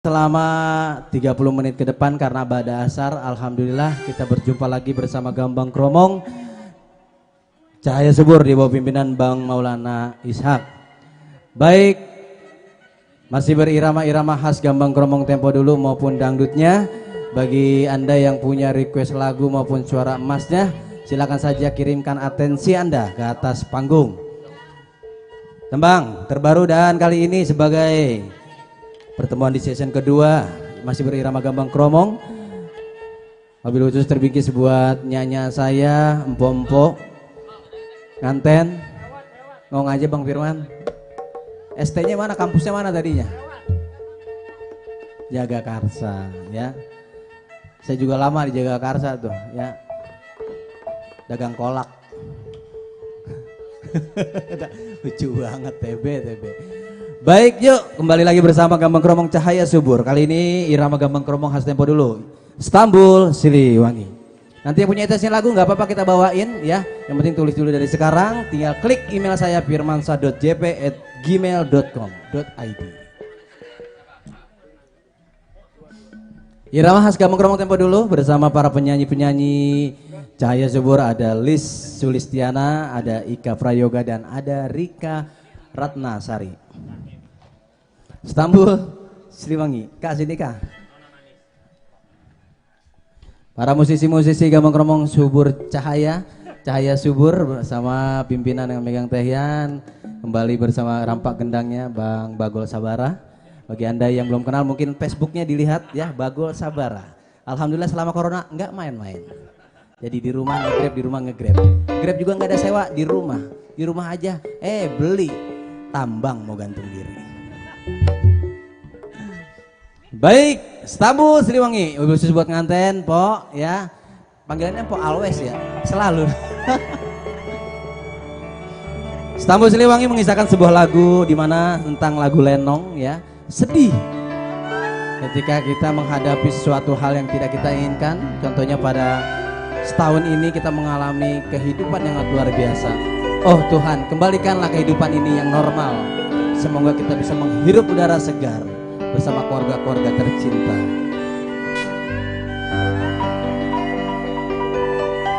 Selama 30 menit ke depan karena ba'da asar, alhamdulillah kita berjumpa lagi bersama Gambang Kromong Cahaya Subur di bawah pimpinan Bang Maulana Ishak. Baik, masih berirama-irama khas Gambang Kromong tempo dulu maupun dangdutnya. Bagi Anda yang punya request lagu maupun suara emasnya, silakan saja kirimkan atensi Anda ke atas panggung. Tembang terbaru dan kali ini sebagai pertemuan di season kedua masih berirama Gambang Kromong. Mobil khusus terbingkis buat nyanya saya, empok-empok nganten. Ngomong aja Bang Firman. ST-nya mana? Kampusnya mana tadinya? Jagakarsa ya. Saya juga lama di Jagakarsa tuh ya. Dagang kolak. Lucu banget TB. Baik, yuk kembali lagi bersama Gambang Kromong Cahaya Subur. Kali ini irama Gambang Kromong khas tempo dulu, Istanbul Siliwangi. Nanti yang punya itemnya lagu nggak apa-apa kita bawain ya. Yang penting tulis dulu dari sekarang. Tinggal klik email saya firmansa.jp@gmail.com.id. Irama khas Gambang Kromong tempo dulu bersama para penyanyi-penyanyi Cahaya Subur. Ada Lis Sulistiana, ada Ika Prayoga dan ada Rika Ratnasari. Istanbul Siliwangi. Kak sini Kak. Para musisi-musisi Gambang Kromong Subur Cahaya Subur bersama pimpinan yang megang tehian, kembali bersama rampak gendangnya Bang Bagol Sabara. Bagi Anda yang belum kenal mungkin Facebooknya dilihat ya, Bagol Sabara. Alhamdulillah selama corona enggak main-main. Jadi di rumah ngegrab. Grab juga nggak ada sewa, di rumah aja. Beli tambang mau gantung diri. Baik, Istanbul Siliwangi. Khusus buat nganten, Po ya. Panggilannya Po always ya, selalu. Istanbul Siliwangi mengisahkan sebuah lagu di mana tentang lagu lenong ya. Sedih ketika kita menghadapi sesuatu hal yang tidak kita inginkan. Contohnya pada setahun ini kita mengalami kehidupan yang luar biasa. Oh Tuhan, kembalikanlah kehidupan ini yang normal. Semoga kita bisa menghirup udara segar bersama keluarga-keluarga tercinta.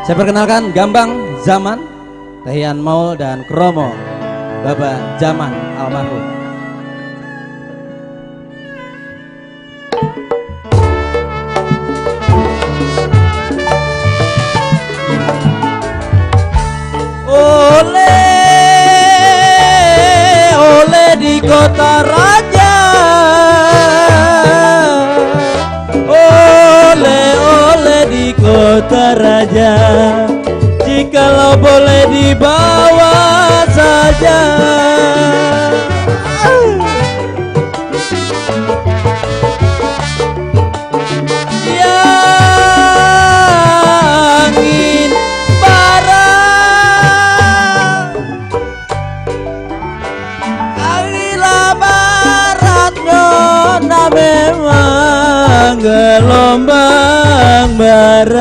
Saya perkenalkan Gambang Zaman, Tehian Maul dan Kromong, Bapak Zaman almarhum. Oleh di kota raja, oleh di kota raja, jikalau boleh dibawa saja. Memang gelombang barat,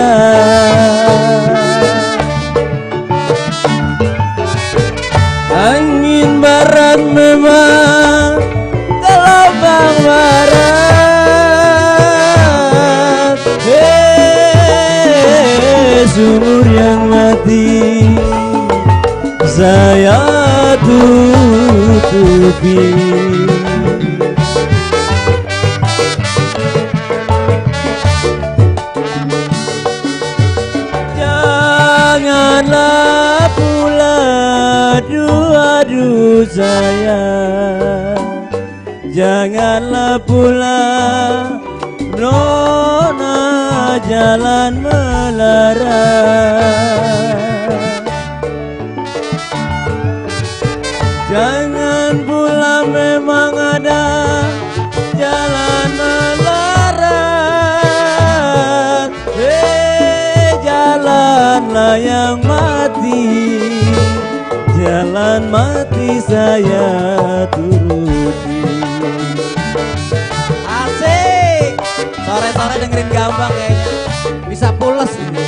angin barat memang gelombang barat. Sumur yang mati saya tutupi. Janganlah pula aduh saya, janganlah pula nona jalan melarang, jangan pula memang ada jalan melarang. Jalanlah yang mati, jalan mati saya turuti. Asik, sore-sore dengerin Gambang kayaknya bisa pules ini.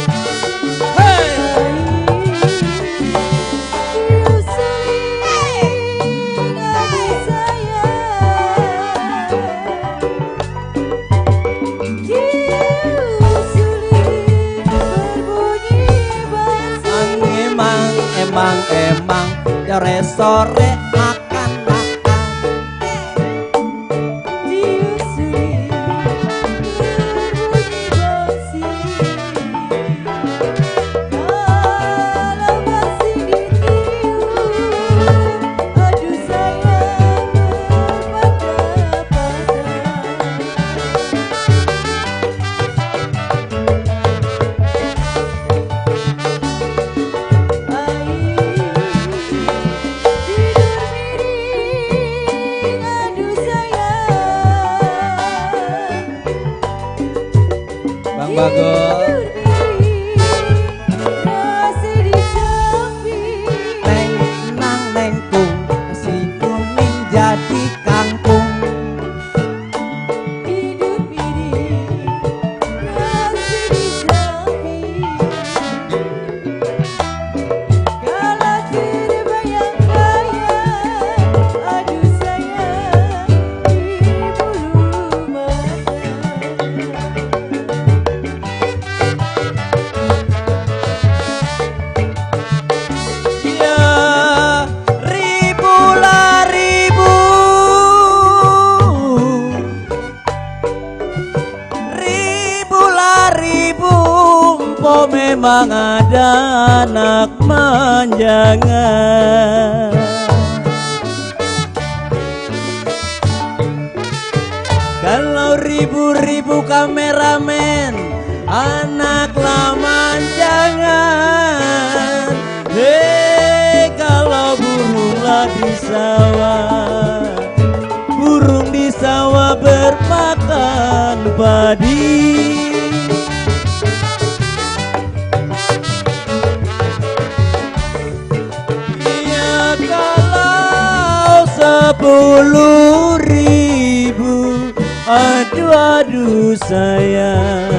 sore-sore makan-makan. Diusui berbunyi gosip, kalau masih ditiup, aduh sayang Bang Bagol. Neng nang nengkung si kuning jadi kangkung. Tidur miring nasi di samping, kalau terbayang-bayang, aduh sayang di bulu mata. Ya ribu lah ribu, ribu lah ribu, po memang ada anak manjangan. Kalau ribu-ribu kameramen, anak laman jangan. Hei, kalau burunglah di sawah, burung di sawah bermakan padi. Ya kalau 10.000, aduh aduh sayang,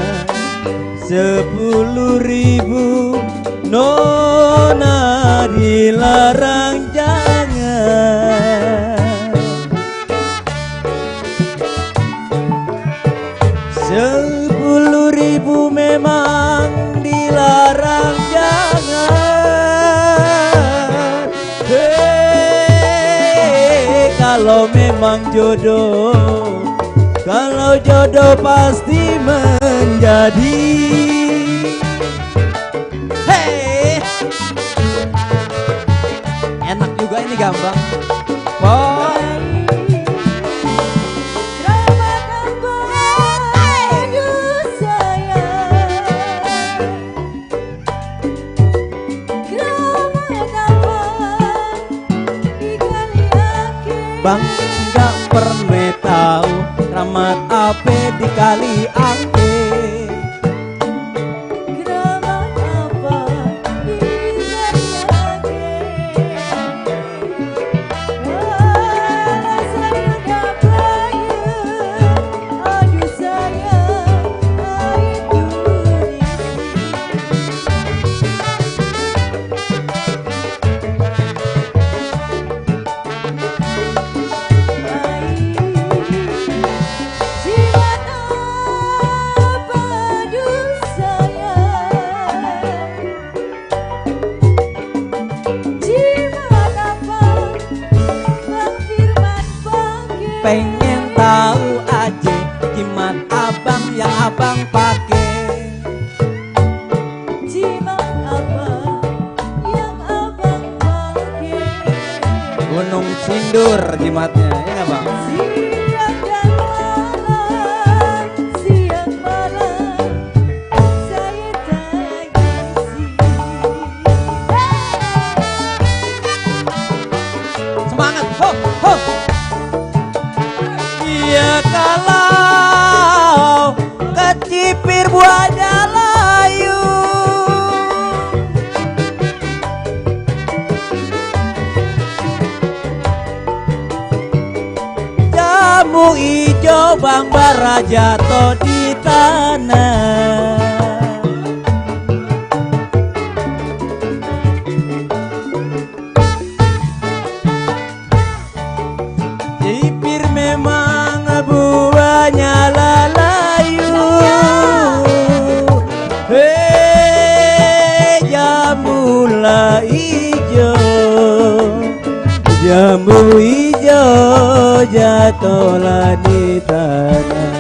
10.000 nona dilarang jangan. 10.000 memang dilarang jangan. Hei, kalau memang jodoh, kalau jodoh pasti menjadi. Hei, enak juga ini Gambang. Boy. Bang nggak pernah tahu ramat ape di kali ake. Keramat apa di kali ake, rasanya gak bayar, aduh sayang itu pengen tahu aja jimat abang yang abang pakai. jimat apa yang abang pakai? Gunung Sindur jimatnya, ya nggak Bang? Siang dan malam, siang malam, saya tangisi. Semangat, ho, ho. Ya kalau kecipir buahnya layu, jamu ijo Bang Bara jatuh di tanah. Cipir memang buahnya lalayu. Hei, jamula ijo tola di tanah.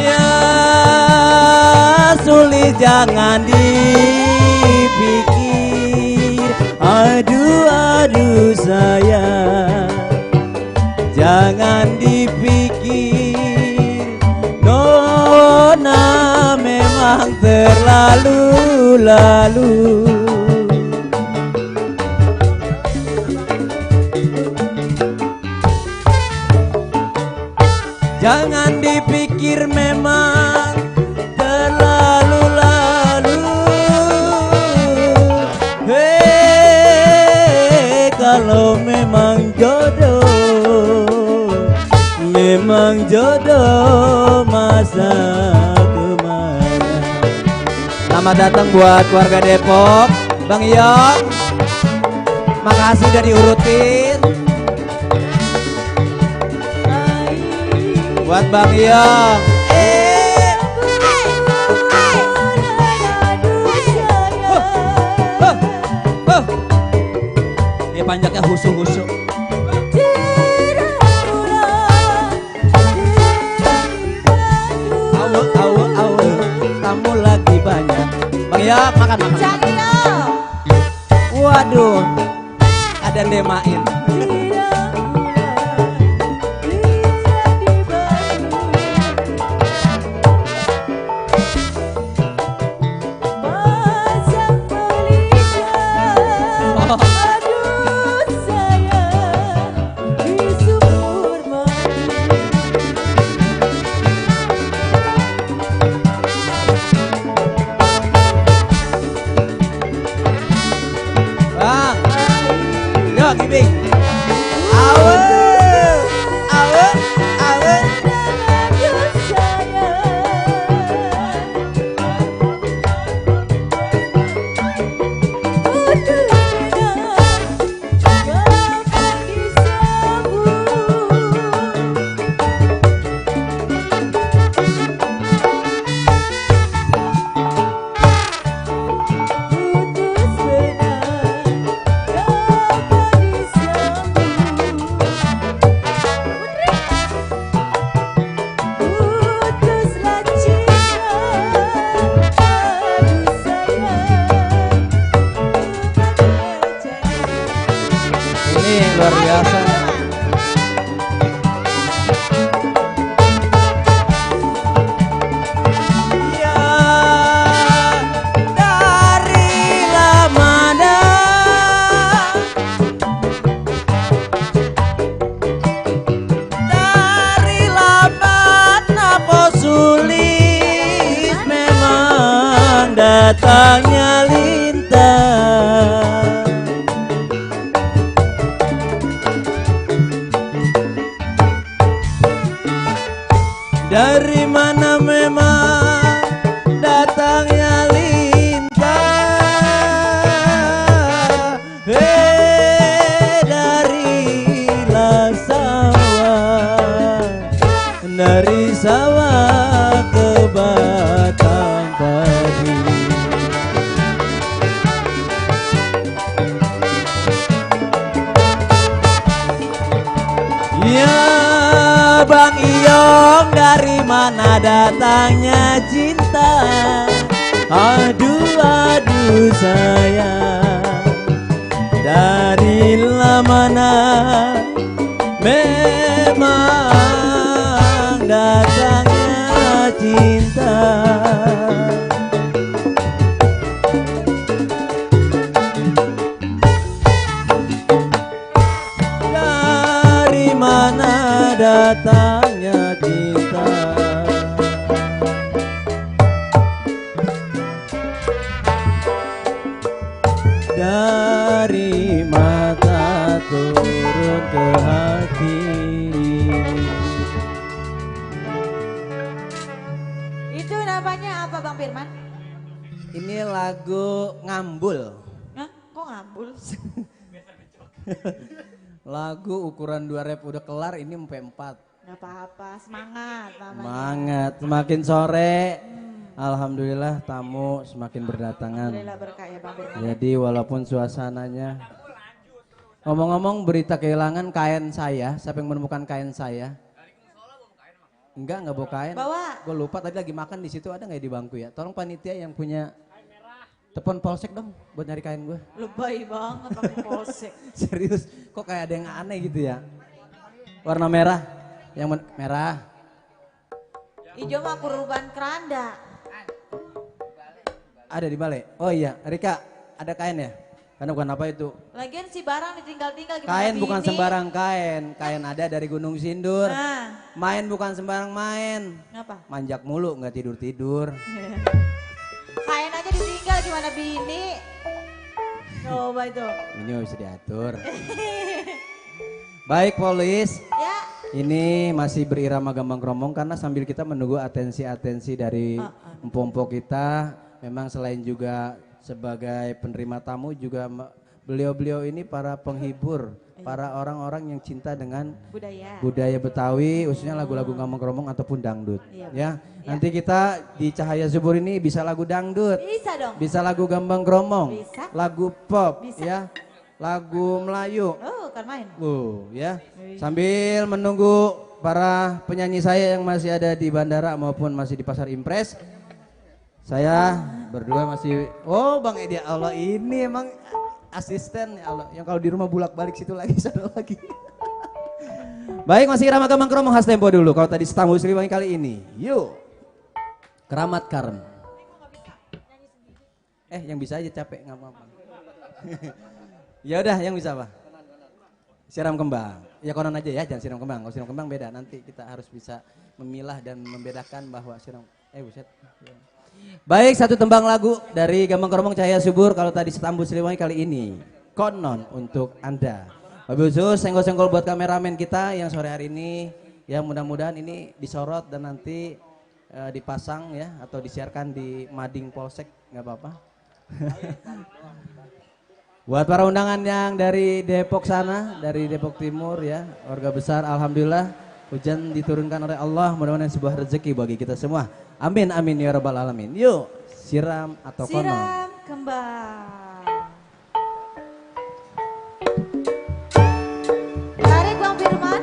Ya sulit jangan dipikir, aduh aduh sayang, jangan dipikir, nona memang terlalu lalu. Jangan dipikir memang terlalu lalu. Hei, kalau memang jodoh masa kemana. Selamat datang buat keluarga Depok, Bang Yong. Makasih udah diurutin. Buat Bang Yong. Ini panjangnya husu-husu. Awe, kamu lagi banyak. Bang Yong, makan. Waduh, ada demain. Luar biasa. Ya, dari lamana apa sulit memang datangnya lintang. Dari mana memang datangnya lintang. Dari sawah ke batang padi. Ya Bang Iyong, dari mana datangnya cinta? Aduh aduh sayang, dari mana memang datangnya cinta? Dari mana datangnya cinta? Dari mata turun ke hati. Itu namanya apa Bang Firman? Ini lagu Ngambul. Hah? Kok ngambul? Lagu ukuran 2 rep udah kelar, ini sampai 4. Gak apa-apa, semangat namanya. Semangat, semakin sore Alhamdulillah tamu semakin berdatangan. Alhamdulillah berkah ya Bang Firman. Jadi walaupun suasananya. Ngomong-ngomong berita kehilangan kain saya. Siapa yang menemukan kain saya? Enggak bawa kain. Bawa. Gue lupa tadi lagi makan di situ ada nggak di bangku ya? Tolong panitia yang punya telepon polsek dong buat nyari kain gue. Lebay banget pakai polsek. Serius, kok kayak ada yang aneh gitu ya? Warna merah, yang merah. Ijo mah kurban keranda. Ada di balai. Oh iya, Rika, ada kain ya? Karena bukan apa itu? Lagian si barang ditinggal-tinggal gimana Kain bini? bukan sembarang kain. Kain ada dari Gunung Sindur. Nah, Main bukan sembarang main. ngapa? Manjak mulu, nggak tidur-tidur. Kain aja ditinggal gimana bini? Coba itu. Ini bisa diatur. Baik Polis, Ya. ini masih berirama gambang kromong karena sambil kita menunggu atensi-atensi dari empom-empom kita. Memang selain juga sebagai penerima tamu juga beliau-beliau ini para penghibur, para orang-orang yang cinta dengan budaya Betawi, khususnya lagu-lagu gambang kromong ataupun dangdut. Ya, nanti kita di Cahaya Subur ini bisa lagu dangdut, Bisa dong. bisa lagu gambang kromong, Bisa. lagu pop, Bisa. ya, lagu Melayu. Oh, kan main. Ya. Sambil menunggu para penyanyi saya yang masih ada di bandara maupun masih di Pasar Impres. Saya berdua masih, Bang Edi Allah ini emang asisten ya Allah. Yang kalau di rumah bulak-balik situ lagi, sana lagi. Baik, masih irama gambang kromong khas tempo dulu. Kalau tadi Stambu Siliwangi kali ini, yuk. Keramat Karem. Yang bisa aja capek nggak apa-apa. Ya udah, yang bisa apa? Siram kembang. Ya konon aja ya, jangan siram kembang. Kalau siram kembang beda. Nanti kita harus bisa memilah dan membedakan bahwa siram. Buset. Baik, satu tembang lagu dari Gambang Kromong Cahaya Subur. Kalau tadi Stambu Siliwangi kali ini konon untuk Anda. Wabil khusus senggol-senggol buat kameramen kita yang sore hari ini. Ya mudah-mudahan ini disorot dan nanti dipasang ya atau disiarkan di Mading Polsek, nggak apa-apa. Buat para undangan yang dari Depok sana, dari Depok Timur ya, warga besar, alhamdulillah hujan diturunkan oleh Allah, mudah-mudahan sebuah rezeki bagi kita semua. Amin amin ya rabbal alamin. Yuk, siram atau konon. Siram kembang. Tarik Bang Firman.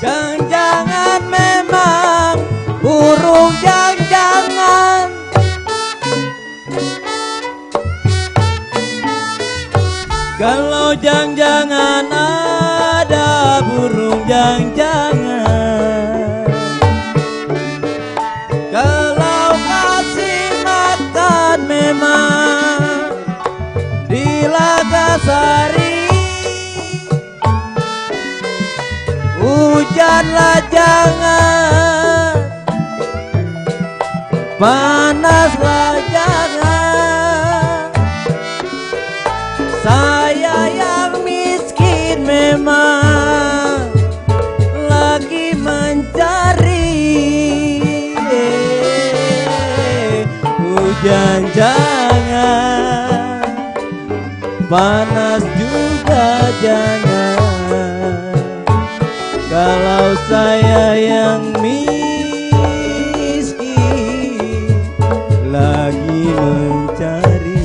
Jangan-jangan memang burung jangan-jangan. Kalau jangan-jangan ada burung jangan-jangan. Kalau kasih makan memang di Lagasari. Hujanlah jangan, panaslah jangan. Saya yang miskin memang lagi mencari. Hujan jangan, panas juga jangan. Kalau saya yang miskin lagi mencari.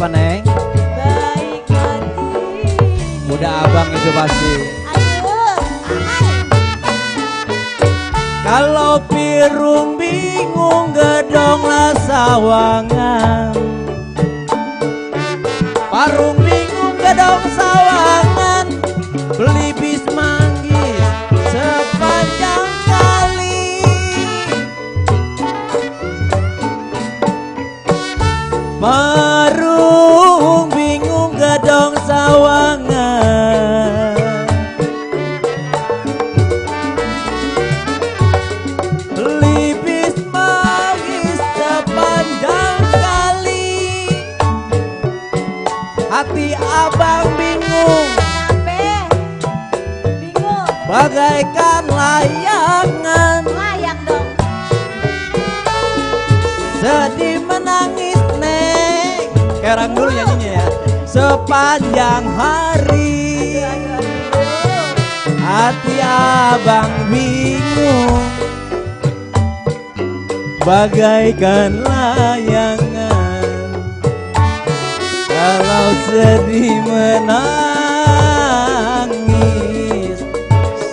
Kenapa Neng? Baik hati. Udah abang itu pasti. Aduh, ay. Kalau pirung bingung gedonglah sawangan. Parung bingung gedong sawangan. Beli bis manggis sepanjang kali. Parung bingung gedong sawangan. Beli bis manggis sepanjang kali. Hati abang bingung Kenapa? Bingung. bagaikan layangan. Layang dong. Sedih menangis Neng. Kerang dulu nyanyinya ya. Sepanjang hari. Hati abang bingung bagaikan layangan. Kalau sedih menangis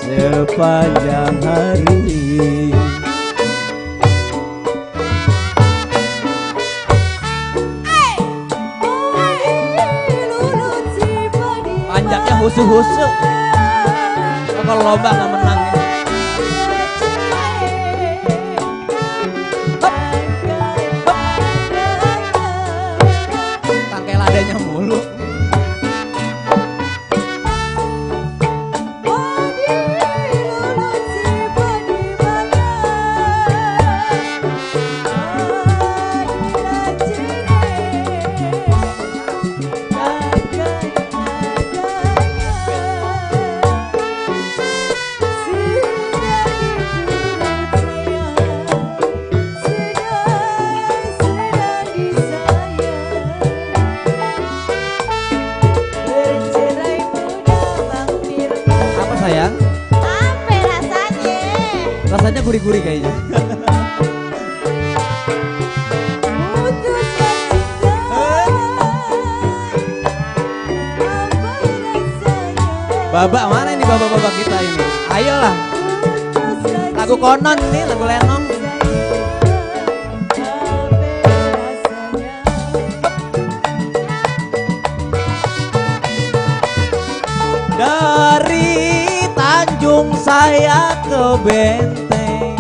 sepanjang hari. Panjangnya husu-husu. Oh, kalau lomba nggak menang ya. Tangkai ladanya mulu. Apa sayang? Apa rasanya? Rasanya gurih-gurih kayaknya. Putuskan cinta. Apa rasanya? Babak mana ini babak-babak kita ini? Ayolah. Putuskan Lagu konon nih, lagu lenong. Dari Tanjung saya ke Benteng.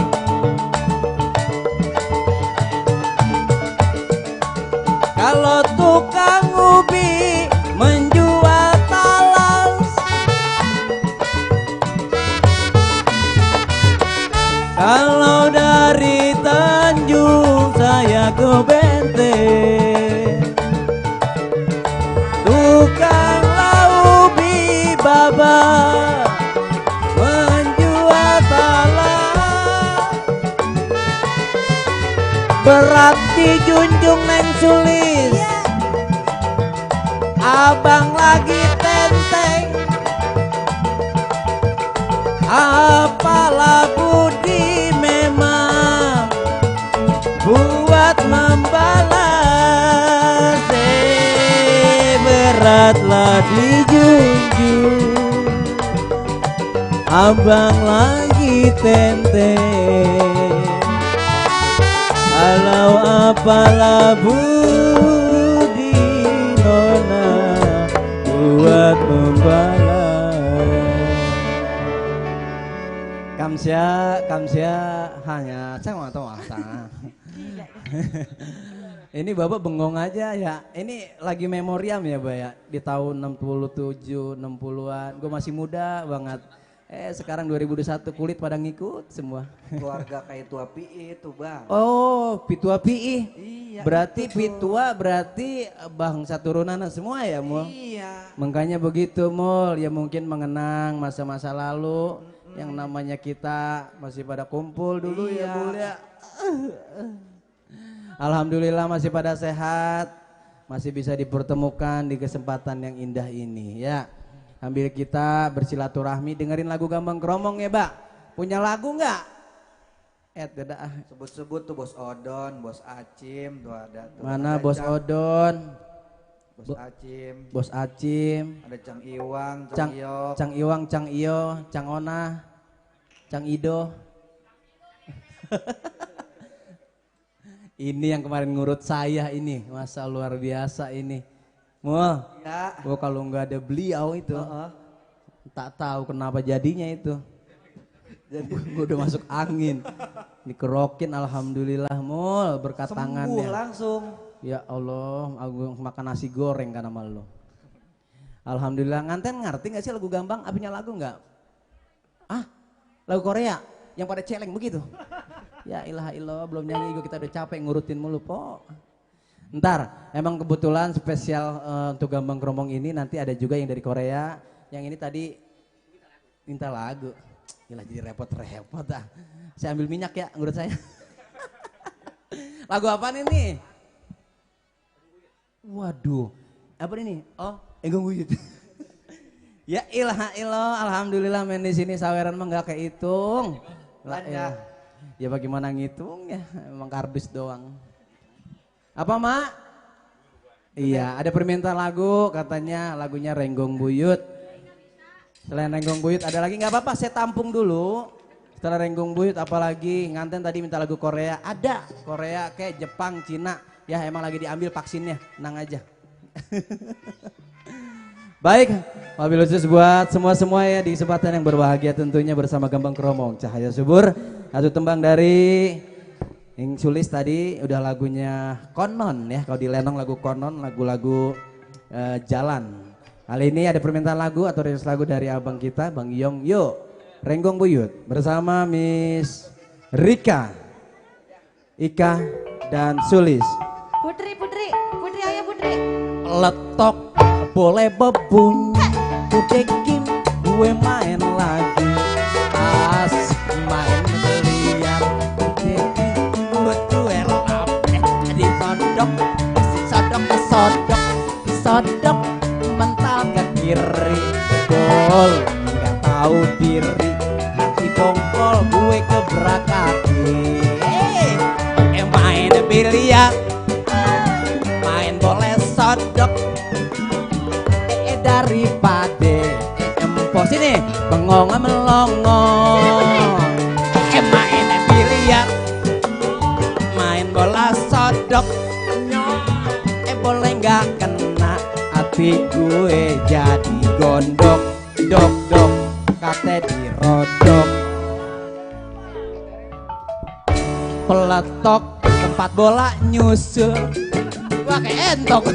Kalau tukang ubi menjual talas. Kalau dari Tanjung saya ke Benteng. Tukang laubi baba menjual talas. Berat dijunjung Neng Sulis. Abang lagi tenteng. Apalah budi memang buat membalas. Beratlah dijunjung. Abang lagi tenteng. Kalau apalah budi nona buat membalas. Kamsia hanya saya mau tahu Ini Bapak bengong aja ya. Ini lagi memoriam ya, Mbak ya. Di tahun 67, 60-an. Gue masih muda banget. Sekarang 2021 kulit pada ngikut semua. Keluarga kayak tua pi itu bang. Oh, Pitua Pi. Iya. Berarti Pitua berarti bangsa turunan semua ya, Mul? Iya. Makanya begitu, Mul. Ya mungkin mengenang masa-masa lalu yang namanya kita masih pada kumpul dulu ya, Mul ya. Alhamdulillah masih pada sehat, masih bisa dipertemukan di kesempatan yang indah ini ya. Sambil kita bersilaturahmi dengerin lagu Gambang Kromong ya, Mbak. Punya lagu nggak? Tidak. Sebut-sebut tuh Bos Odon, Bos Acim tuh ada tuh. Mana Ada Bos Cak. Odon? Bos Acim, Bos Acim, ada Cang Iwang, Cang Cang Iyo. Cang Iwang, Cang Iyo, Cang Ona, Cang Ido. Ini yang kemarin ngurut saya ini, masa luar biasa ini. Mul, Ya. gua kalau nggak ada beliau itu, tak tahu kenapa jadinya itu. Jadi gua udah masuk angin, dikerokin alhamdulillah Mul berkat Sembuh tangannya. langsung. Ya Allah, aku makan nasi goreng kan sama lo. Alhamdulillah, nganten ngerti gak sih lagu Gambang? Apinya lagu nggak? Ah, lagu Korea yang pada celeng begitu. Ya ilah ilah, belum nyanyi juga kita udah capek ngurutin mulu po. Ntar, emang kebetulan spesial untuk Gambang Kromong ini nanti ada juga yang dari Korea. Yang ini tadi minta lagu. Gila jadi repot-repot ah. Saya ambil minyak ya ngurut saya. Lagu apaan ini? Waduh, apa ini? Oh, Enggong Buyut. Ya ilah ilah, alhamdulillah main di sini saweran mah nggak kehitung. Lah ya bagaimana ngitungnya? Emang kardus doang. Apa mak? Iya, ada permintaan lagu katanya lagunya Renggong Buyut. Selain Renggong Buyut ada lagi nggak apa-apa? Saya tampung dulu. Setelah Renggong Buyut apalagi nganten tadi minta lagu Korea. Ada Korea kayak Jepang, Cina. Ya emang lagi diambil vaksinnya, tenang aja. Baik, wabil khusus buat semua-semua ya di kesempatan yang berbahagia tentunya bersama Gambang Kromong Cahaya Subur. Satu tembang dari yang Sulis tadi udah lagunya Konon ya, kalau di Lenong lagu Konon, lagu-lagu jalan. Kali ini ada permintaan lagu atau rilis lagu dari abang kita, Bang Yong Yo, Renggong Buyut bersama Miss Rika, Ika dan Sulis. Putri ayo Putri. Letok boleh bebunyi, kudekin gue main lagi. Asik main biliar, kudekin gue duel disodok, disodok mental ke kiri. Gol, nggak tahu diri, hati bongkol gue gebrak kaki. Main biliar, main boleh sodok daripada empos ini bengong melongo. Main biliar, main bola sodok, boleh nggak kena hati gue jadi gondok, dok dok kate dirodok. Peletok tempat bola nyusul, wah kayak entok.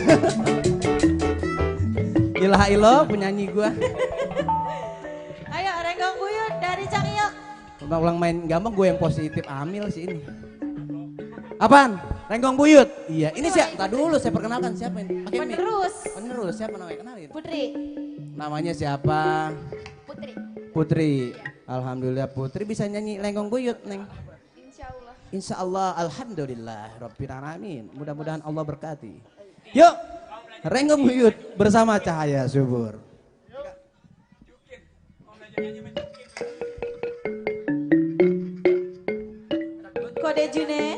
Ilah ilo penyanyi gua. Ayo Renggong Buyut dari Cang Iyo. Ulang main Gambang gue yang positif amil sih ini. Apaan? Renggong Buyut. Iya, ini siapa? Tadi dulu saya perkenalkan siapa ini. Pakai mic. Penerus siapa namanya? Kenalin. Putri. Namanya siapa? Putri. Putri. Alhamdulillah Putri bisa nyanyi Renggong Buyut, Neng. Insyaallah. Insya Allah, alhamdulillah, Rabbil alamin. Mudah-mudahan Allah berkati. Yuk, Renggong Buyut bersama Cahaya Subur. Kode June.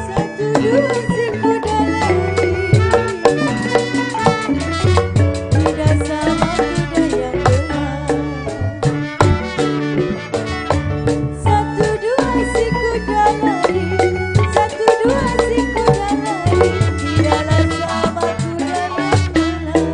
Satu dua siku lari. Tidak sama tidak yang benar. Satu dua siku lari. Satu dua siku lari. Tidaklah sama kuda yang benar.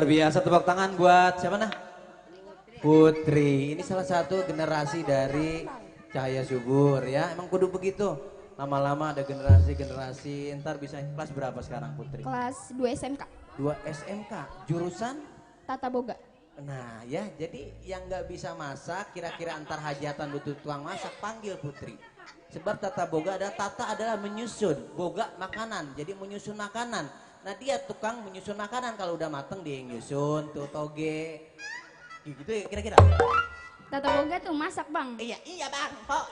luar biasa, tepuk tangan buat siapa nah? Putri. Ini salah satu generasi dari Cahaya Subur ya. Emang kudu begitu. Lama-lama ada generasi-generasi. Ntar bisa kelas berapa sekarang Putri? Kelas 2 SMK. 2 SMK. Jurusan? Tata Boga. Nah ya, jadi yang nggak bisa masak, kira-kira antar hajatan butuh tukang masak, panggil Putri. Sebab tata boga adalah menyusun, boga makanan, jadi menyusun makanan. Nah dia tukang menyusun makanan, kalau udah mateng dia yang nyusun, tuh toge, gitu ya kira-kira. Tata Boga tuh masak bang. Iya bang, kok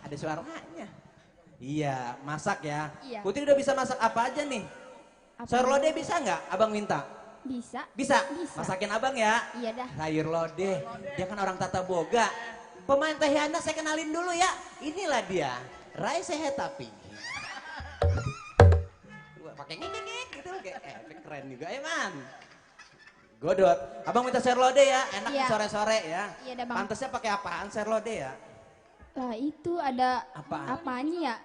ada suaranya. Iya, masak ya. Iya. Putri udah bisa masak apa aja nih? Apa? Sayur lodeh bisa nggak? Abang minta. Bisa. Bisa? Bisa. Masakin abang ya? Iya dah. Sayur lodeh, dia kan orang tata boga. Pemain Teh Yana saya kenalin dulu ya. Inilah dia, Rai Sehetapi. Pakai ngik gitu, kayak efek keren juga ya man. Godot, abang minta sayur lodeh ya, enak Iya. sore-sore ya. Iya dah bang. Pantasnya pakai apaan sayur lodeh ya? Lah itu ada Apaan? apanya ya?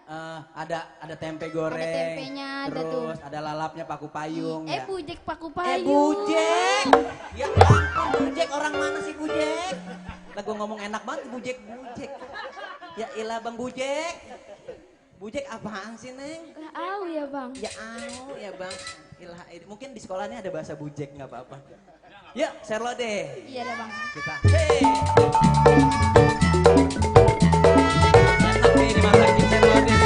Ada tempe goreng, Ada tempenya, ada terus tuh. ada lalapnya paku payung ya. Bujek paku payung. Bujek. Ya ampun, Bujek orang mana sih Bujek? Lah gue ngomong enak banget Bujek. Ya ilah Bang Bujek. Bujek apaan sih Neng? Lah au ya bang. Ya au ya Bang. Ilah, mungkin di sekolahnya ada bahasa Bujek nggak apa-apa. Yuk, share lo deh. Iya dah bang. Kita. Hey. Enak nih dimasakin share lo deh.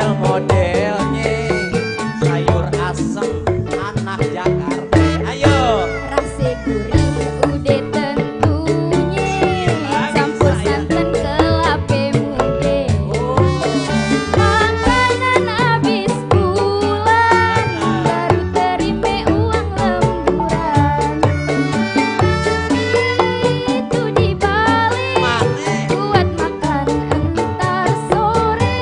Model-modelnya sayur asem anak Jakarta. Ayo. Rasa gurih udah tentunya. Campur santan kelape mude. Makanan habis bulan baru terima uang lemburan. Itu dibalik buat makan entar sore.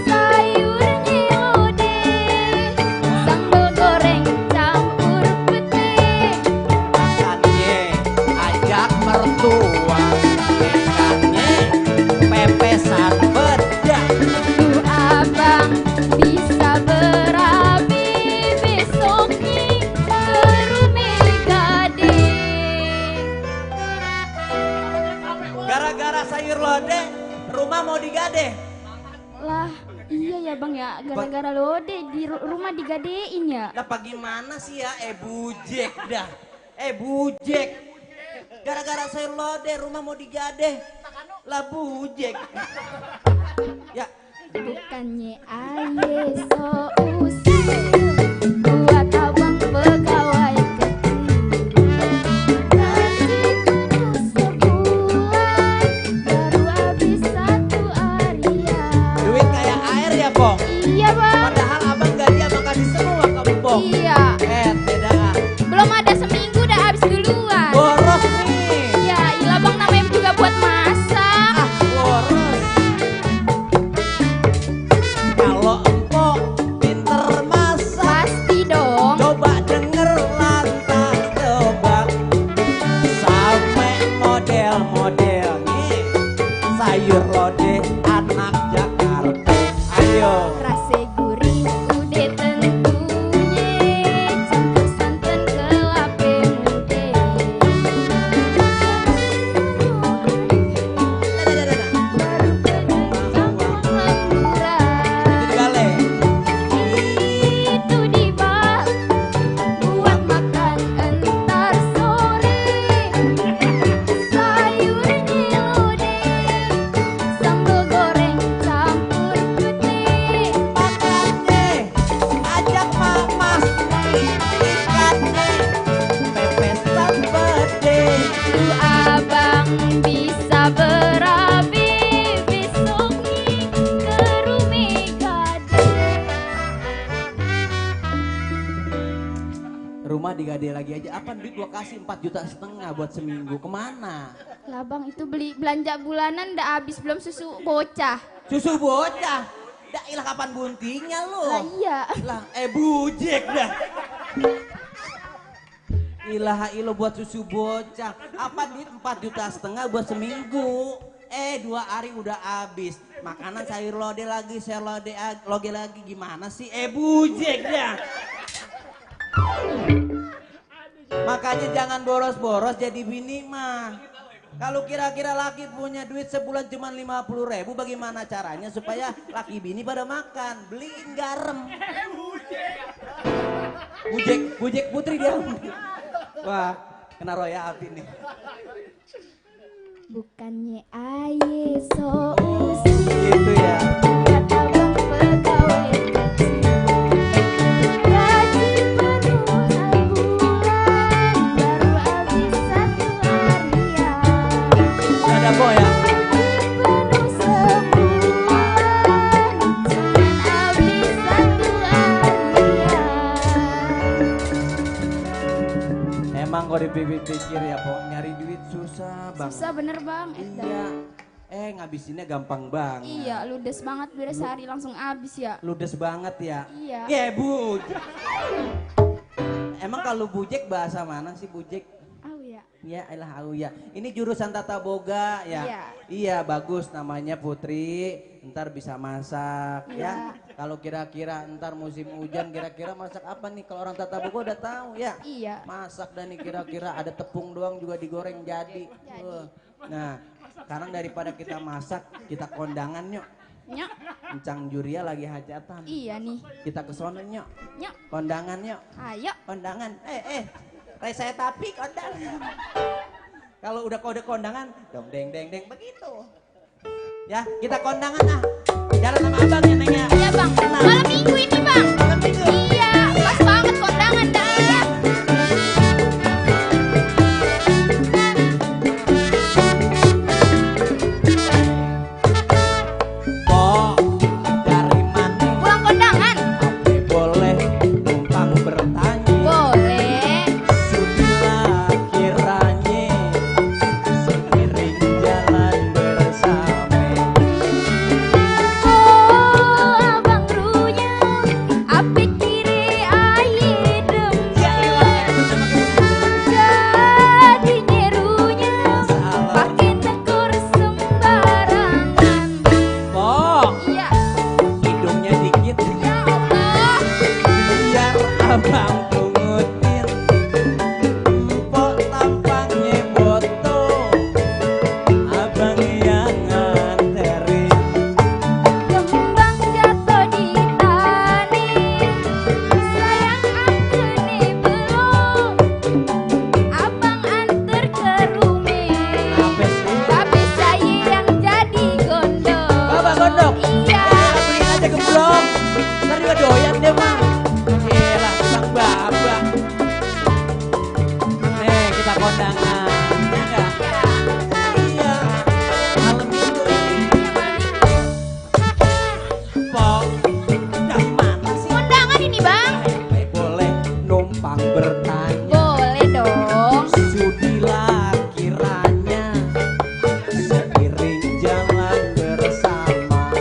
Sayurnya lodeh, sambal goreng campur putih. Makannya ajak mertua, ikannya pepesan bedak. Tuh abang bisa berabi besoknya ke rumah gading. Gara-gara sayur lodeh, rumah mau digadeh. Lah iya ya bang ya, gara-gara lodeh di rumah digadein ya. Lah apa gimana sih ya, Bujek dah. Bujek. Gara-gara sayur lodeh, rumah mau digadeh. Lah Bujek. Ya, Bukannya aye so usil buat abang pegawai kecil. Kasih kudu sebulan baru habis satu harian. duit kayak air ya, Pok. Iya bang. Padahal abang gaji abang kasih semua ke Pok. Iya. Tidak ah. Belum ada seminggu udah habis duluan. Boros nih. Ya ilah bang namanya juga buat masak. Boros. Kalau empok pinter masak, Pasti dong. coba denger lantas coba. Sampai model-modelnya sayur lodeh anak Jakarta. Ayo. Rasa gurih udah tentunya. Campur santan kelape mude. Baru kampung lemburan. Digale. Itu dibalik buat makan entar sore. Sayurnya lodeh, sambal goreng campur putih. Makannya ajak mamas ikannya pepesan pede. Tuh abang bisa berabi besoknya ke rumah gading. Rumah digade lagi aja. Apa duit gua kasih 4,5 juta buat seminggu? Kemana? Lah bang itu beli belanja bulanan udah habis belum susu bocah. Susu bocah. Dah ilah kapan buntingnya lu? Lah iya. Lah bujek dah. Ilaha ilo buat susu bocah. Apa duit 4,5 juta buat seminggu? 2 hari udah habis. Makanan sayur lode lagi, sayur lode lagi gimana sih? Bujek dah. Makanya jangan boros-boros jadi bini mah. Kalau kira-kira laki punya duit sebulan cuma 50.000, bagaimana caranya supaya laki bini pada makan? Beliin garam. Bujek putri dia. Wah, kena roya api nih. Bukannya aye so usir. Gitu ya. Kata bang pegawai kecil. Gaji penuh sebulan, baru habis 1 harian. Ada kok ya. Penuh sebulan, cuman habis 1 harian. Emang kalau dipikir ya, Pok, nyari duit susah bang. Susah bener bang. Iya. Ngabisinnya gampang banget. Iya, ludes banget, beres sehari langsung habis ya. Ludes banget ya. Iya. Bujek. Emang kalau bujek bahasa mana sih bujek? Oh ya. Ya elah ya. Ini jurusan tata boga ya. Iya. Iya bagus namanya Putri. Ntar bisa masak ya. Iya. Kalau kira-kira ntar musim hujan kira-kira masak apa nih? Kalau orang tata boga udah tahu ya. Iya. Masak dan nih kira-kira ada tepung doang juga digoreng jadi. Nah sekarang daripada kita masak kita kondangan yuk. Nyok. Encang Juria lagi hajatan. Iya nih. Kita kesono nyok. Nyok. Kondangan yuk. Ayo. Kondangan. Rai saya tapi kondangan. Kalau udah kode kondangan, dong deng deng deng begitu. Ya, kita kondangan ah. Jalan sama abang ya Neng ya. Iya bang. Malam minggu ini bang. Malam minggu. Iya. Pas banget kondangan dah. Kok dari mana? Pulang kondangan. Apa boleh numpang bertanya? Boleh. Sudilah kiranya seiring jalan bersama. Oh abang ruyang. Api kiri aye demen. Jadi nyerunya. Pakai tekur sembarangan. Kok Iya. hidungnya dikit Ya Allah. biar abang pungutin. Empok tampangnya boto, abang yang nganterin. Kembang jatuh di tani, sayang angkene belum. Abang anter ke rumah, Apa sih? tapi saya yang jadi gondok. Bapak gondok? Iya. Beliin aja gemblong. Ntar juga doyan deh mah. Yelah bang babak. Nih kita kondangan. Ya enggak? Iya. Malam minggu ini. Pok, dari mana sih? Kondangan ini bang? Boleh numpang bertanya. Boleh dong. Sudilah kiranya seiring jalan bersama.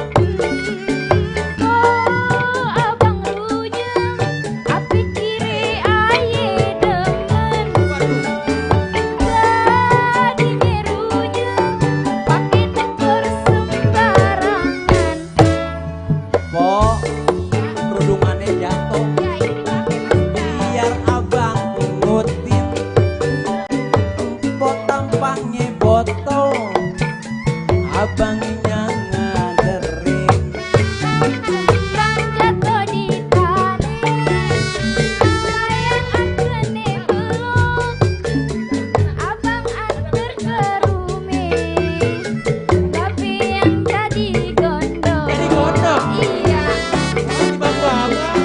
Oh abang ruyang, api kiri aye demen. Jadi nyerunya, pakai tekur sembarangan. Pok, kerudungannya jatuh. Ya ini pakai mas. Biar abang pungutin. Empok tampangnya botol, abang yang nganterin. Kembang jatuh di tani, sayang angkene belum. Abang anter ke rumah, tapi yang jadi gondok. Jadi gondok? Iya. Di bang babak.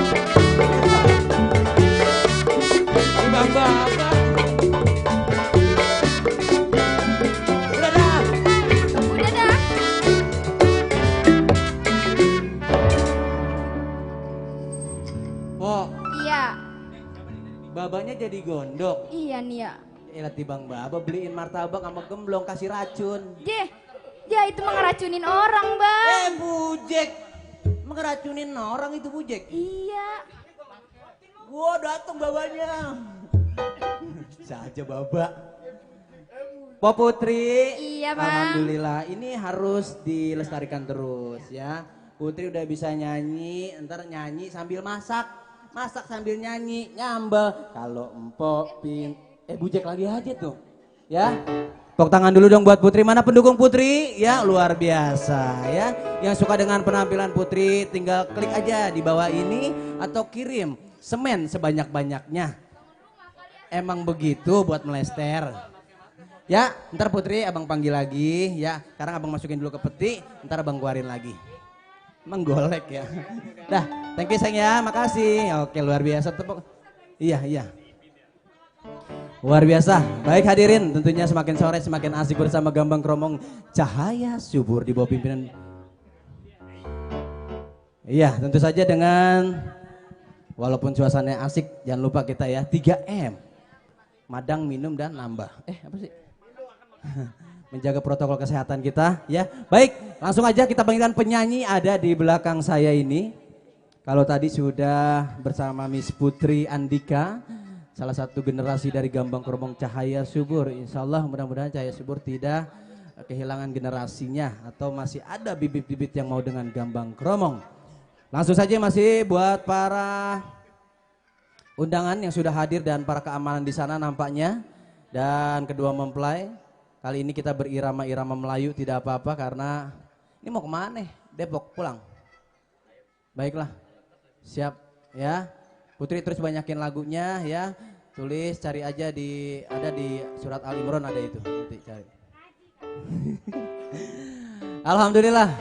Di bang babak. Udah dah. Udah dah. Pok, Iya. babanya jadi gondok. Iya nih ya. Elah tibang baba beliin martabak sama gemblong kasih racun. Jeh, ya itu mah ngeracunin orang bang. Bujek. ngeracunin orang itu Bujek. Iya. Gua datang bawanya. Saja baba. Po Putri. Iya, Bang. Alhamdulillah ini harus dilestarikan terus ya. Putri udah bisa nyanyi, ntar nyanyi sambil masak. Masak sambil nyanyi, nyambel. Kalau empok Bujek lagi aja tuh. Ya. Tepuk tangan dulu dong buat Putri. Mana pendukung Putri? Ya luar biasa ya. Yang suka dengan penampilan Putri tinggal klik aja di bawah ini atau kirim semen sebanyak-banyaknya. Emang begitu buat melester. Ya, ntar Putri abang panggil lagi ya. Sekarang abang masukin dulu ke peti, ntar abang keluarin lagi. Emang golek ya. Dah, thank you sayang ya, makasih. Oke, luar biasa tepuk. Iya. Luar biasa. Baik hadirin, tentunya semakin sore semakin asik bersama Gambang Kromong Cahaya Subur di bawah pimpinan. Iya, tentu saja dengan walaupun suasananya asik, jangan lupa kita ya 3M. Madang, minum dan nambah. Apa sih? Menjaga protokol kesehatan kita ya. Baik, langsung aja kita panggilkan penyanyi ada di belakang saya ini. Kalau tadi sudah bersama Miss Putri Andika, salah satu generasi dari Gambang Kromong Cahaya Subur. Insya Allah mudah-mudahan Cahaya Subur tidak kehilangan generasinya atau masih ada bibit-bibit yang mau dengan Gambang Kromong. Langsung saja masih buat para undangan yang sudah hadir dan para keamanan di sana nampaknya. Dan kedua mempelai, kali ini kita berirama-irama Melayu tidak apa-apa karena ini mau kemana? Depok pulang. Baiklah, siap ya. Putri terus banyakin lagunya ya. Tulis cari aja ada di surat Al Imran ada itu. Nanti cari. Alhamdulillah.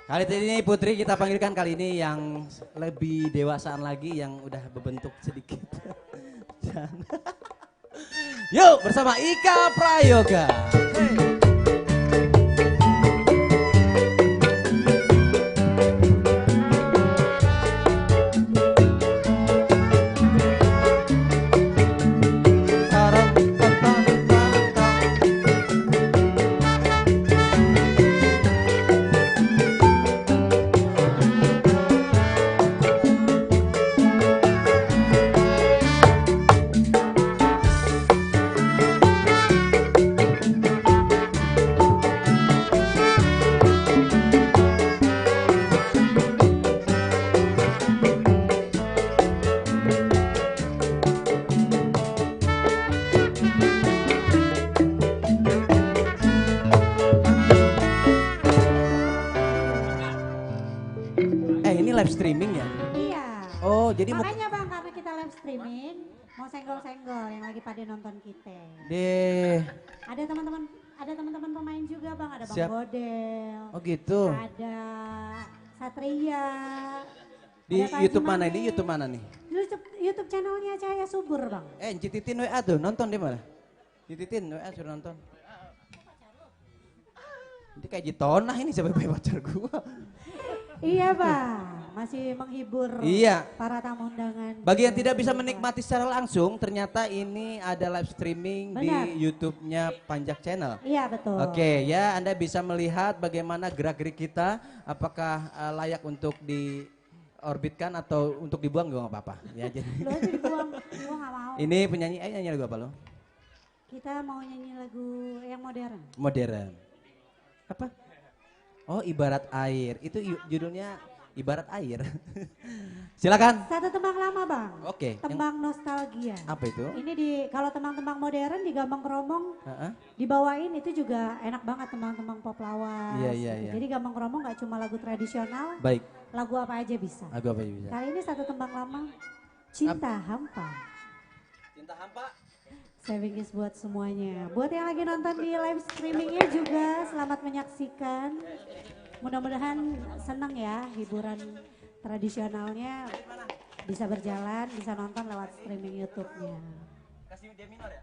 Kali ini Putri kita panggilkan kali ini yang lebih dewasaan lagi yang udah berbentuk sedikit. Yuk bersama Ika Prayoga. Live streaming ya? Iya. Oh, jadi makanya Bang karena kita live streaming, mau senggol-senggol yang lagi pada nonton kita. Deh. Ada teman-teman pemain juga Bang, ada Bang Siap. Bodel. Oh gitu. Ada Satria. Di ada Pak YouTube Haji mana Mane. ini? YouTube mana nih? YouTube channelnya Cahaya Subur Bang. Cititin WA tuh, nonton di mana? Cititin WA suruh nonton. Ini kayak Jitonah ini siapa pacar gua. Iya Bang, masih menghibur Iya. para tamu undangan. Bagi yang tidak bisa menikmati secara langsung, ternyata ini ada live streaming Benar. di YouTube-nya Panjak Channel. Iya betul. Oke ya, Anda bisa melihat bagaimana gerak-gerik kita, apakah layak untuk diorbitkan atau untuk dibuang juga nggak apa-apa. Ya, jadi. Lu aja dibuang, gua gak mau. Ini penyanyi, nyanyi lagu apa lo? Kita mau nyanyi lagu yang modern. Modern. Apa? Oh, ibarat air. Itu judulnya ibarat air. Silakan. Satu tembang lama Bang. Oke. Tembang nostalgia. Apa itu? Ini kalau tembang-tembang modern di Gambang Kromong dibawain itu juga enak banget tembang-tembang pop lawas. Iya, gitu. iya. Jadi Gambang Kromong gak cuma lagu tradisional, Baik. lagu apa aja bisa. Lagu apa yang bisa? Kali ini satu tembang lama, Cinta Hampa. Cinta hampa. Saving is buat semuanya. Buat yang lagi nonton di live streamingnya juga selamat menyaksikan. Mudah-mudahan senang ya hiburan tradisionalnya bisa berjalan, bisa nonton lewat streaming YouTube-nya. Kasih dia minor ya?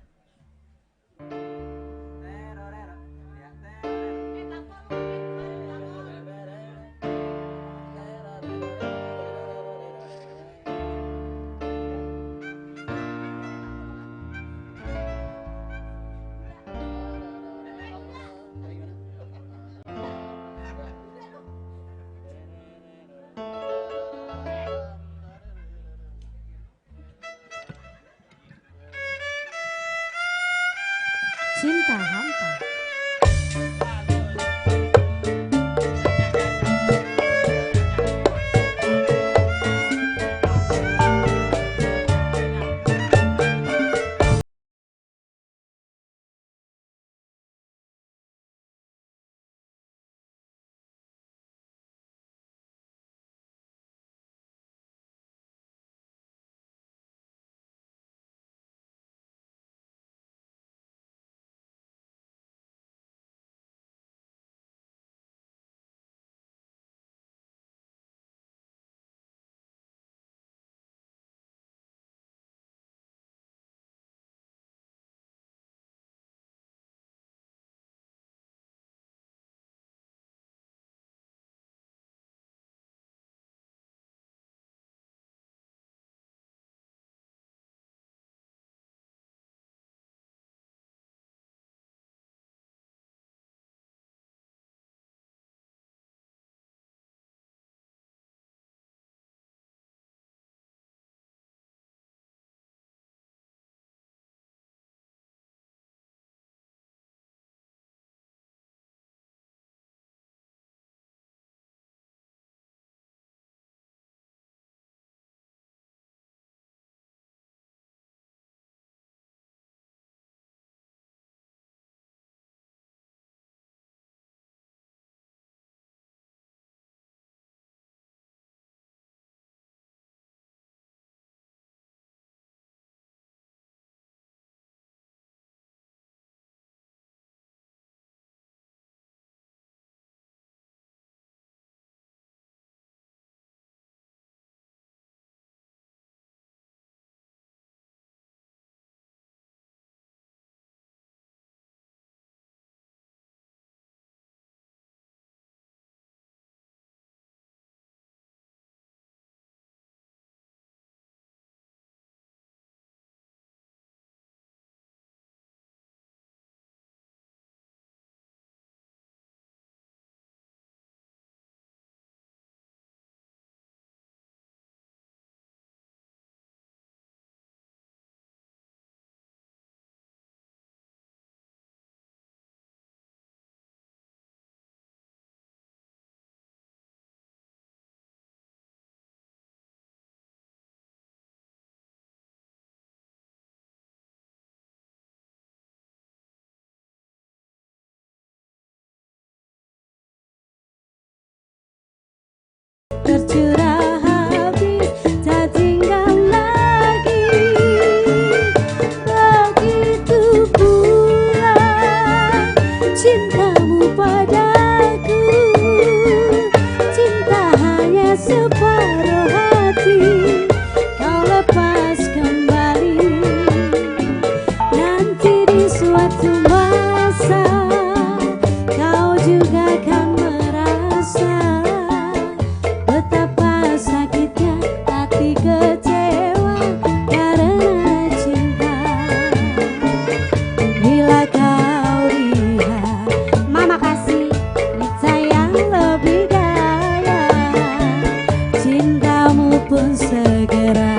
pun segera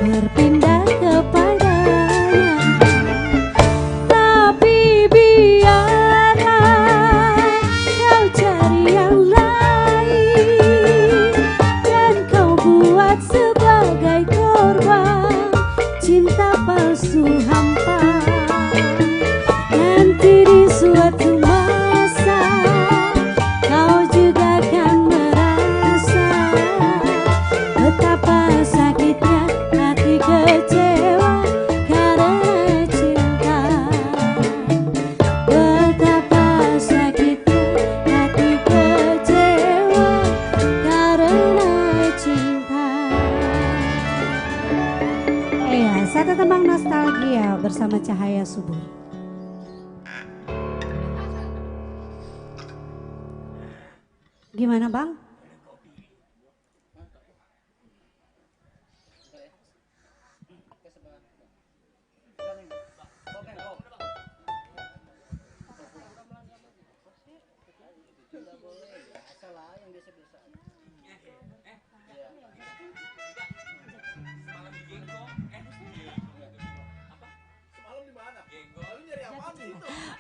berpindah kepadanya. Tapi biarlah kau cari yang lain, dan kau buat sebagai korban cinta palsu hampa. Nanti di suatu masa kau juga akan merasa betapa sakitnya hati kecewa karena cinta. Betapa sakitnya hati kecewa karena cinta. Iya, satu tembang nostalgia bersama Cahaya Subur. Gimana Bang?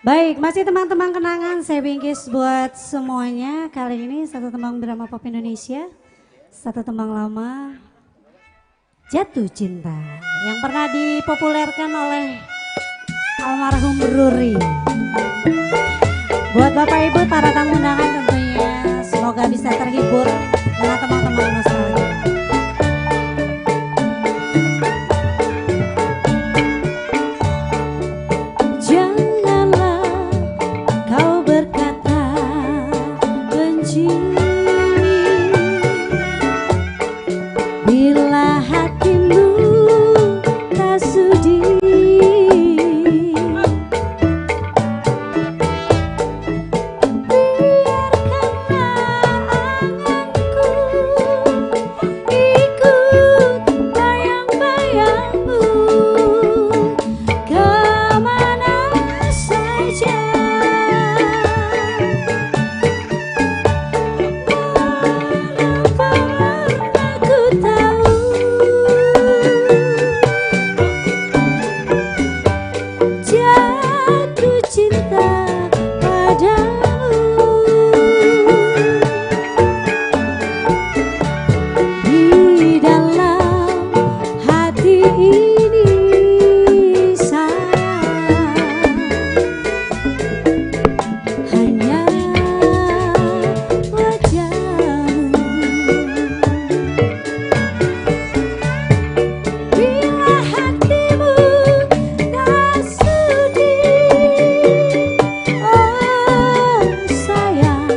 Baik, masih tembang-tembang kenangan saya bingkis buat semuanya. Kali ini satu tembang drama pop Indonesia, satu tembang lama, Jatuh Cinta, yang pernah dipopulerkan oleh almarhum Ruri. Buat Bapak Ibu para tamu undangan tentunya semoga bisa terhibur dengan tembang-tembang nostalgia. Bila hatimu tak sudi, biarkanlah anganku ikut bayang-bayangmu kemana saja. Jatuh cinta padamu, di dalam hati ini sayang, hanya wajahmu. Bila hatimu tak sudi, oh sayang,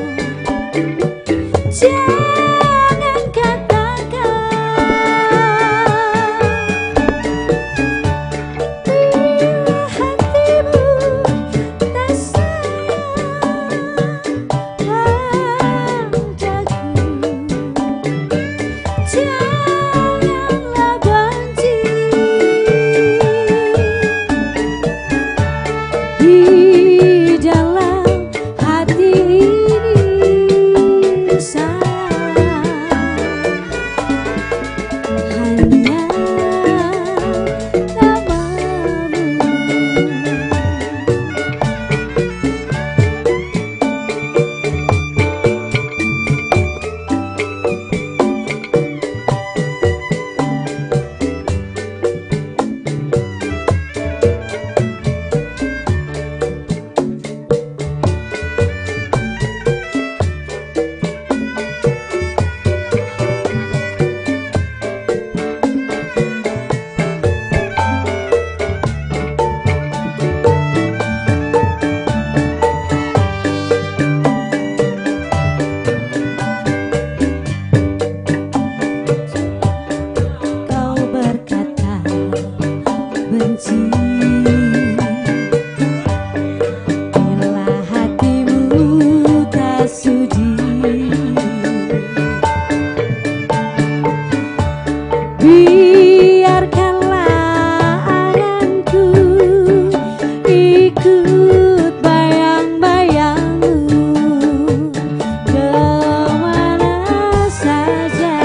jangan katakan. Bila hatimu tak sayang padaku, janganlah benci. Di dalam hati ini sayang, hanya namamu. Kau berkata benci, bila hatimu tak sudi, biarkanlah anganku ikut bayang-bayangmu kemana saja.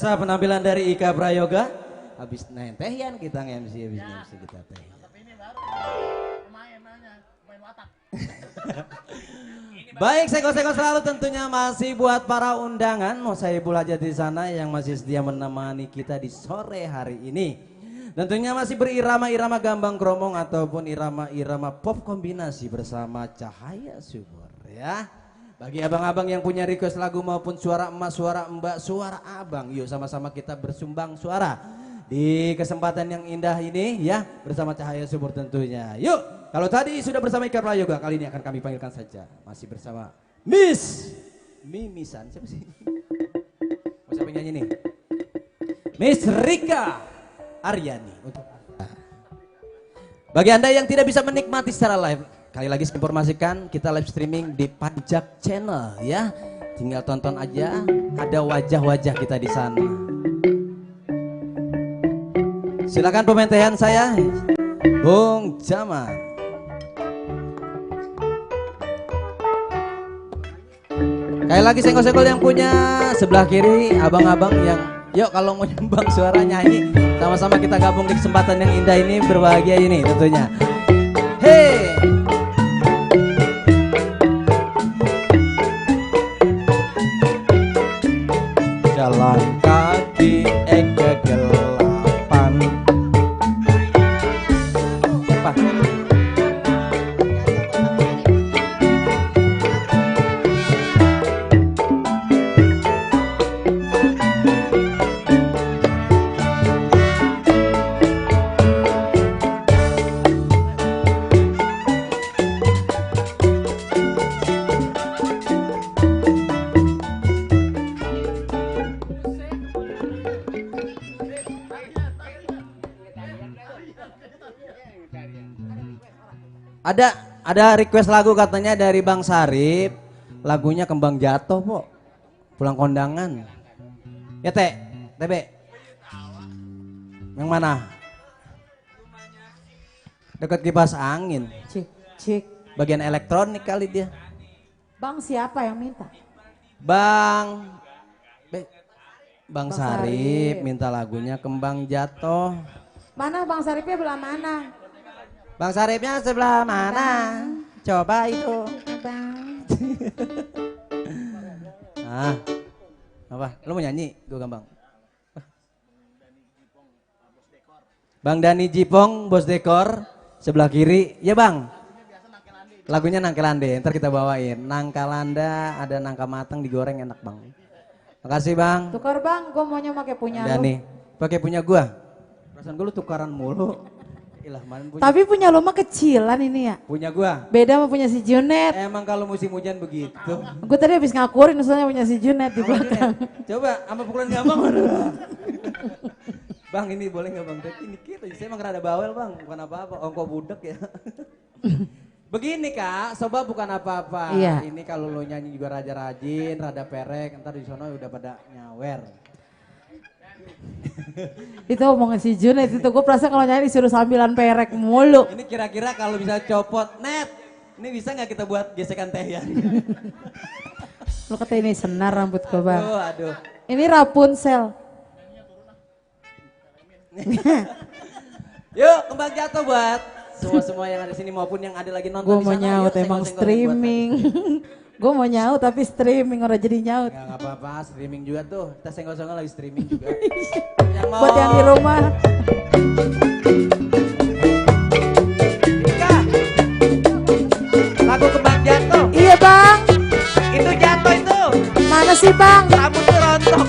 biasa penampilan dari Ika Prayoga. Habis tehian kita nge-MC kita teh. Baik, seko-seko selalu tentunya masih buat para undangan. Mau saya pula aja di sana yang masih setia menemani kita di sore hari ini. Tentunya masih berirama-irama gambang kromong ataupun irama-irama pop kombinasi bersama Cahaya Subur ya. Bagi abang-abang yang punya request lagu maupun suara emas, suara mbak, suara abang, yuk sama-sama kita bersumbang suara di kesempatan yang indah ini ya bersama Cahaya Subur tentunya. Yuk. Kalau tadi sudah bersama Ika Prayoga, kali ini akan kami panggilkan saja. Masih bersama Miss Mimisan, siapa sih? Oh, siapa yang nyanyi nih? Miss Rika Aryani. Bagi Anda yang tidak bisa menikmati secara live, kali lagi saya informasikan kita live streaming di Pajak Channel ya. Tinggal tonton aja, ada wajah-wajah kita di sana. Silakan pementehan saya, Bung Jaman. Kayak lagi senggol-senggol yang punya sebelah kiri abang-abang yang yuk kalau mau nyumbang suara nyanyi sama-sama kita gabung di kesempatan yang indah ini berbahagia ini tentunya. Hey. Jalan kaki kegelapan. Apa? Ada request lagu katanya dari Bang Sarip, lagunya Kembang Jatuh po, pulang kondangan. Ya TB, yang mana? Dekat kipas angin. Cik. Bagian elektronik kali dia. Bang siapa yang minta? Bang Bang Sarip Sarip. minta lagunya Kembang Jatuh. Mana Bang Saripnya belah mana? Bang Saripnya sebelah mana? Coba itu. Bang. Apa? Lu mau nyanyi? Gue gampang. Bang Dani Jipong, Bos Dekor, sebelah kiri. Ya bang. Lagunya Nangkelande, ntar kita bawain. Nangkalanda, ada nangka matang digoreng enak bang. Makasih bang. Tukar bang, gue maunya pakai punya lu. Dani, pakai punya gua. Perasaan gue lu tukaran mulu. Ilah, mana punya? Tapi punya lu mah kecilan ini ya. Punya gua. Beda sama punya si Junet. Emang kalau musim hujan begitu. Gue tadi habis ngakurin soalnya punya si Junet di belakang. Coba, sama pukulan gampang mana? Bang ini boleh nggak bang? Ini kita, saya emang rada bawel bang, bukan apa-apa. Ongko budek ya. Begini kak, soba bukan apa-apa. Iya. Ini kalau lo nyanyi juga raja rajin, rada perek, ntar di sono udah pada nyawer. Itu omongan si Junet itu gue perasaan kalau nyanyi disuruh sambilan perek mulu. Ini kira-kira kalau bisa copot net, ini bisa nggak kita buat gesekan teh ya? Lu kata ini senar rambut gue bang. Aduh. Ini Rapunzel. Yuk kembang jatuh buat semua yang ada di sini maupun yang ada lagi nonton Gue di mau sana. nyaut Yuk, emang senggol-senggol streaming. Gue mau nyaut tapi streaming orang jadi nyaut. Ya nggak apa-apa, streaming juga tuh. Kita senggol-senggol lagi streaming juga. Yang mau Buat yang di rumah. Ika, lagu kembang jatuh. Iya bang. Itu jatuh itu. Mana sih bang? Rambutnya rontok.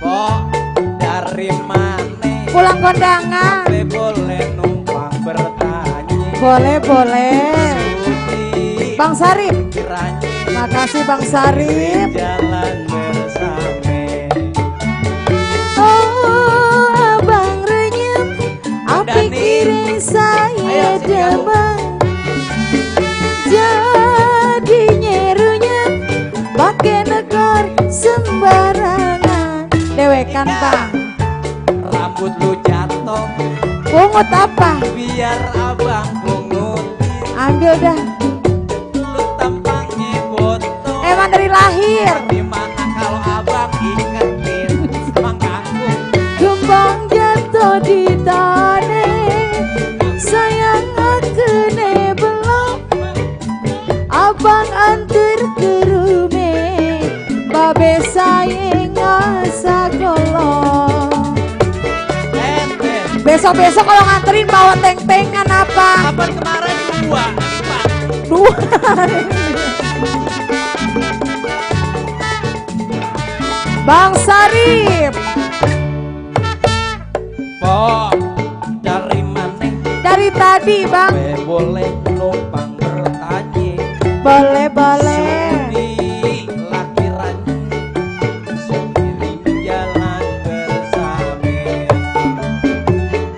Pok, dari mana? Pulang kondangan. Boleh numpang bertanya. Boleh. Bang Sarip. Kiranya Makasih Bang Sarip. jalan bersama. Oh abang renyem. Apa kira saya demam. Jadi nyerunyem. Pakai negor sembarangan. Dewekan bang. Rambut lu jatuh. Pungut apa? Biar abang pungutin. Ambil dah. Lu tampangnya botol. Emang dari lahir. Gimana kalau abang diingetin sama kangkung. Kembang jatuh di tanah, sayang akene belum. Abang antar ke rumah, babe sayang asa golong. Besok-besok kalau nganterin bawa teng-tengan apa? Kapan kemarin dua? Dua. Bang Sarip. Po, dari mana? Dari tadi bang. Boleh numpang bertanya. Boleh. Sudi laki ranyu sendiri jalan bersama.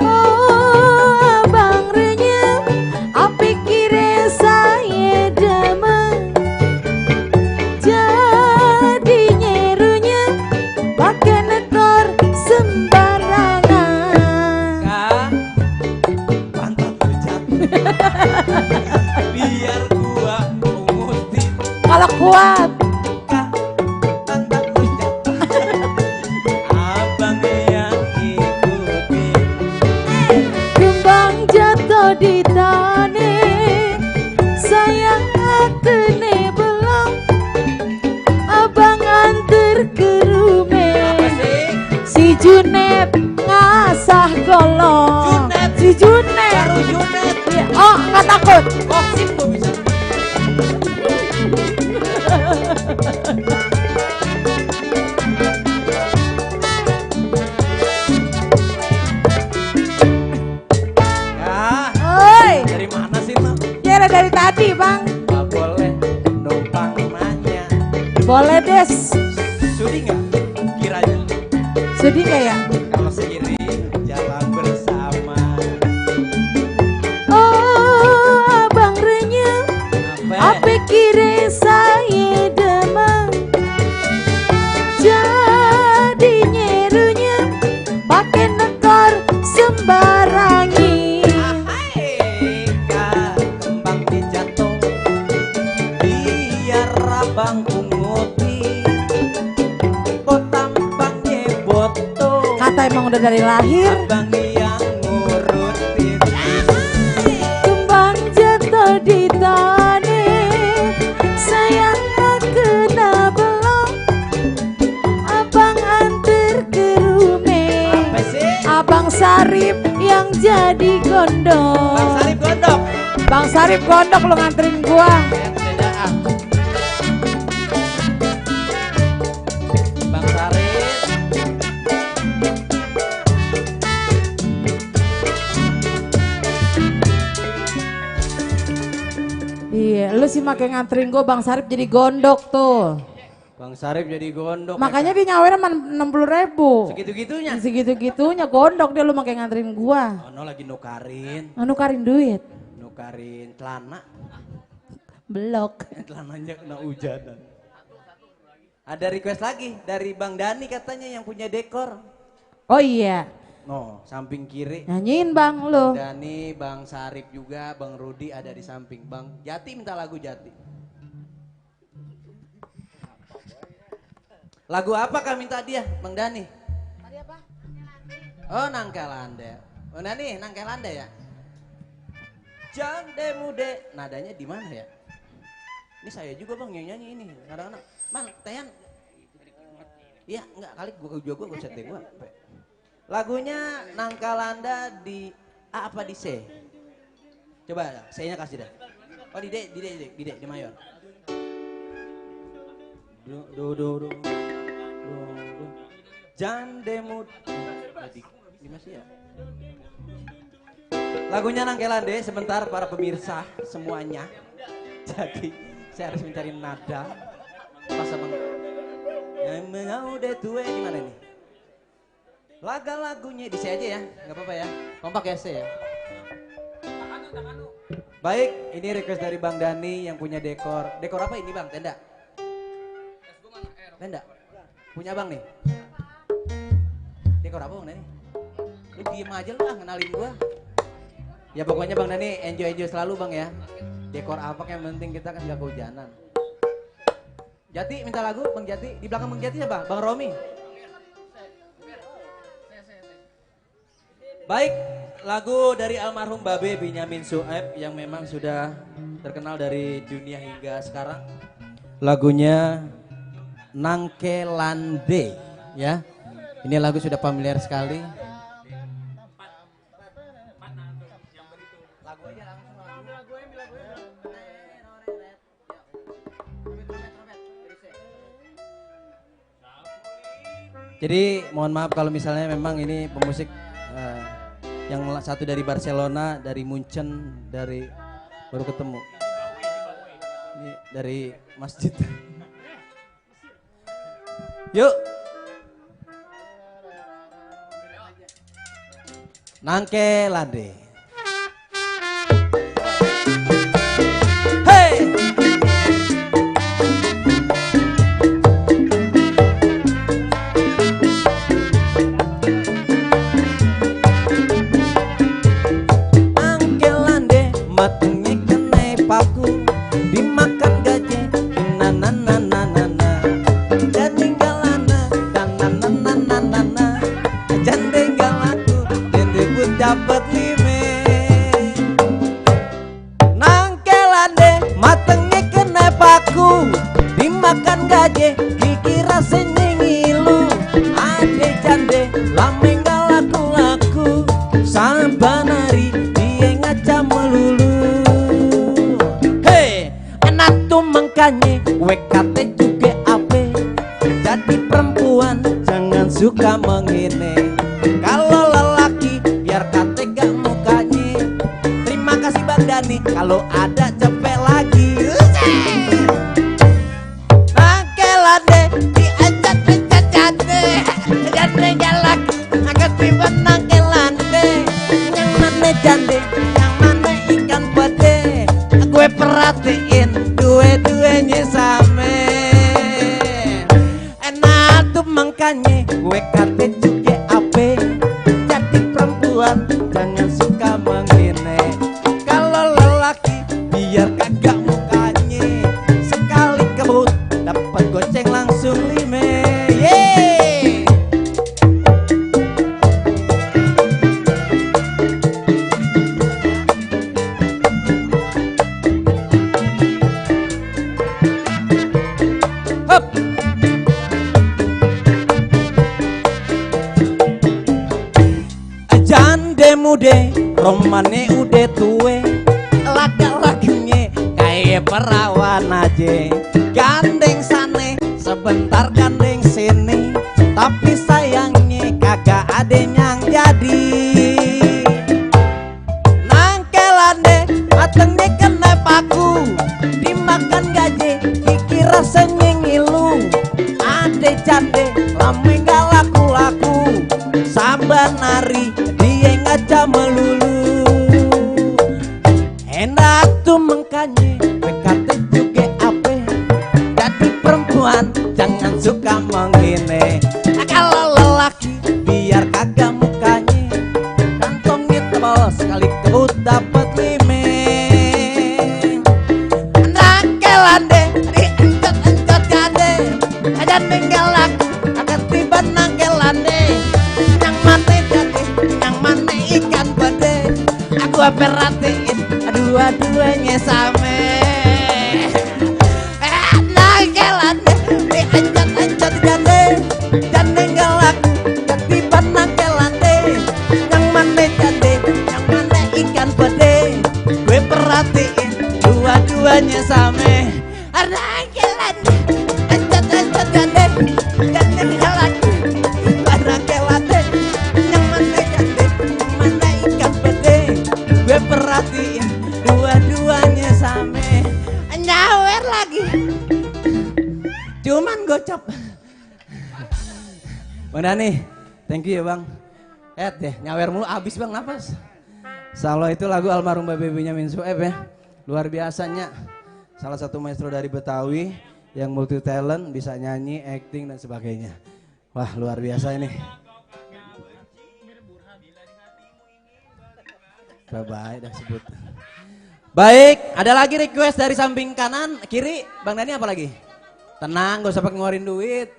Oh abang renyem, apa kira saya damai. Jadi nyerunya pakai nekor sembarangan. Kak, pantat lu jatuh. Biar gua pungutin. Kalau kuat. Kak, pantat lu jatuh. Abang yang ikutin. Kembang jatuh di tanah, sayang akene belum. Abang antar ke rumah, Apa sih? si Junep ngasah golong. Junep? Si Junep. Baru Junet. Iya. Oh nggak takut. Oh, sip gua bisa. Ya, Oi, dari mana sih lo? ya dari tadi bang. Gak boleh numpang nanya. Boleh des. Sudi nggak? Kiranya Sudi nggak ya? kalau seiring jalan bersama. Oh abang renyem, apa Apa? kira saya demam. Jadi nyerunya pakai nekor sembarangi. Hai, Kak, kembang dijatuh. Biar abang punguti. Kok tampangnya boto. Kata emang udah dari lahir. Abang yang ngurutin. Kembang jatuh di tanah, sayang kena belum. Abang antar ke rumah, Apa sih? Abang Sarip yang jadi gondok. Bang Sarip gondok. Bang Sarip gondok lo nganterin gua. Sedaan. Bang Sarip. Iya, lu sih makai nganterin gua Bang Sarip jadi gondok tuh. Bang Sarip jadi gondok. Makanya dia nyawer 60.000. Segitu-gitunya. Segitu-gitunya gondok dia lu makai nganterin gua. Ono lagi nukarin. Nukarin duit. Nukarin celana. Blok. Celananya kena hujanan. Ada request lagi dari Bang Dani katanya yang punya dekor. Oh iya, No, samping kiri. nyanyiin Bang lu. Bang Dani, Bang Sarip juga, Bang Rudi ada di samping. Bang Jati minta lagu Jati. Lagu apa kah minta dia, Bang Dani? Tadi apa? Oh, Nangkelanda. Bang Dani, Nangkelanda ya? Jande mude. Nadanya di mana ya? Ini saya juga Bang yang nyanyi ini. Kadang-kadang, Bang, Teyan. Iya, enggak kali gua setting gua. Lagunya Nangkalanda di A apa di C? Coba C-nya kasih dah. Oh di D, di mayor. Do. Jande mude. Di masih ya? Lagunya Nangkelande sebentar para pemirsa semuanya. Jadi saya harus mencari nada. Pas Bang. Yang mau deh tuwe di mana nih? Lagunya di C aja ya, nggak apa-apa ya. Kompak ya C ya. Baik, ini request dari Bang Dani yang punya dekor. Dekor apa ini Bang? Tenda? Tenda? Punya Bang nih? Dekor apa Bang Dani? Lu diem aja lu ngenalin gua. Ya pokoknya Bang Dani enjoy selalu Bang ya. Dekor apa yang penting kita kan gak kehujanan. Jati minta lagu, Bang Jati. Di belakang Bang Jati siapa? Bang Romi. Baik, lagu dari almarhum Babe Benyamin Sueb yang memang sudah terkenal dari dunia hingga sekarang. Lagunya Nangkelande, ya. Ini lagu sudah familiar sekali. Jadi mohon maaf kalau misalnya memang ini pemusik yang satu dari Barcelona, dari Munchen, dari baru ketemu. Ini dari masjid. Yuk. Nangkelande. Hey! Nangkelande matengnya kena paku dimakan gaje na na na na na na dan tinggalana dan na na na na na na jan tinggal aku dan ribut dapat lime. Nangkelande matengnya kena paku dimakan gaje gigi rasanya ngilu ade jande lame nggak laku-laku sabanari dia ngaca melulu. Hei anak tuh mengkanye WKT juga ape jadi perempuan jangan suka menghine kalau lelaki biar kate gak mukanya. Terima kasih Bang Dani kalau ada cepet lagi. Nangkelande diajak-ajak jande jande galak agak tiba nangkelande yang mana jande yang mana ikan pede gue perhatiin dua-duanya sama enak tuh makanya gue kate juga ape jadi perempuan jangan suka menghina kalau lelaki biar kagak mukanya sekali kebut dapat goceng langsung lime. Yeay. Hop. Jande mude romane udah tue laga-lagunya kayak perawan aja gandeng sane sebentar gandeng sini tapi sayangnya kagak ada yang jadi. Nangkelande matengnya kena paku dimakan gaje gigi rasanya ngilu ade jande lame gak laku-laku sabar nari dia ngaca melulu. Enak tuh mengkanye PKT juga ape jadi perempuan jangan suka menghine kalau lelaki biar kagak mukanya kantongnya tebal sekali kebut dapat lime. Nangkelande diencot-encot gade aja tinggal aku akan tiba nangkelande yang mana jade yang mana ikan pede aku perhatiin dua-duanya sama. Nangkelande diencot-encot gade dan tinggal aku ketiban nangkelande yang mana jade yang mana ikan pede gue perhatiin dua-duanya sama. Nangkelande encot-encot gade dan tinggal aku ketiban nangkelande yang mana jade yang mana ikan pede gue perhatiin dua-duanya sama. Nyawer lagi cuman gocap. Bang Dani thank you ya Bang. Deh nyawer mulu abis Bang napas. Salo itu lagu almarhum Babe Benyamin Sueb ya. Luar biasanya salah satu maestro dari Betawi yang multi talent, bisa nyanyi, acting dan sebagainya. Wah luar biasa ini. Bye-bye dah sebut. Baik, ada lagi request dari samping kanan, kiri, Bang Dani apa lagi? Tenang, gak usah pakai ngeluarin duit.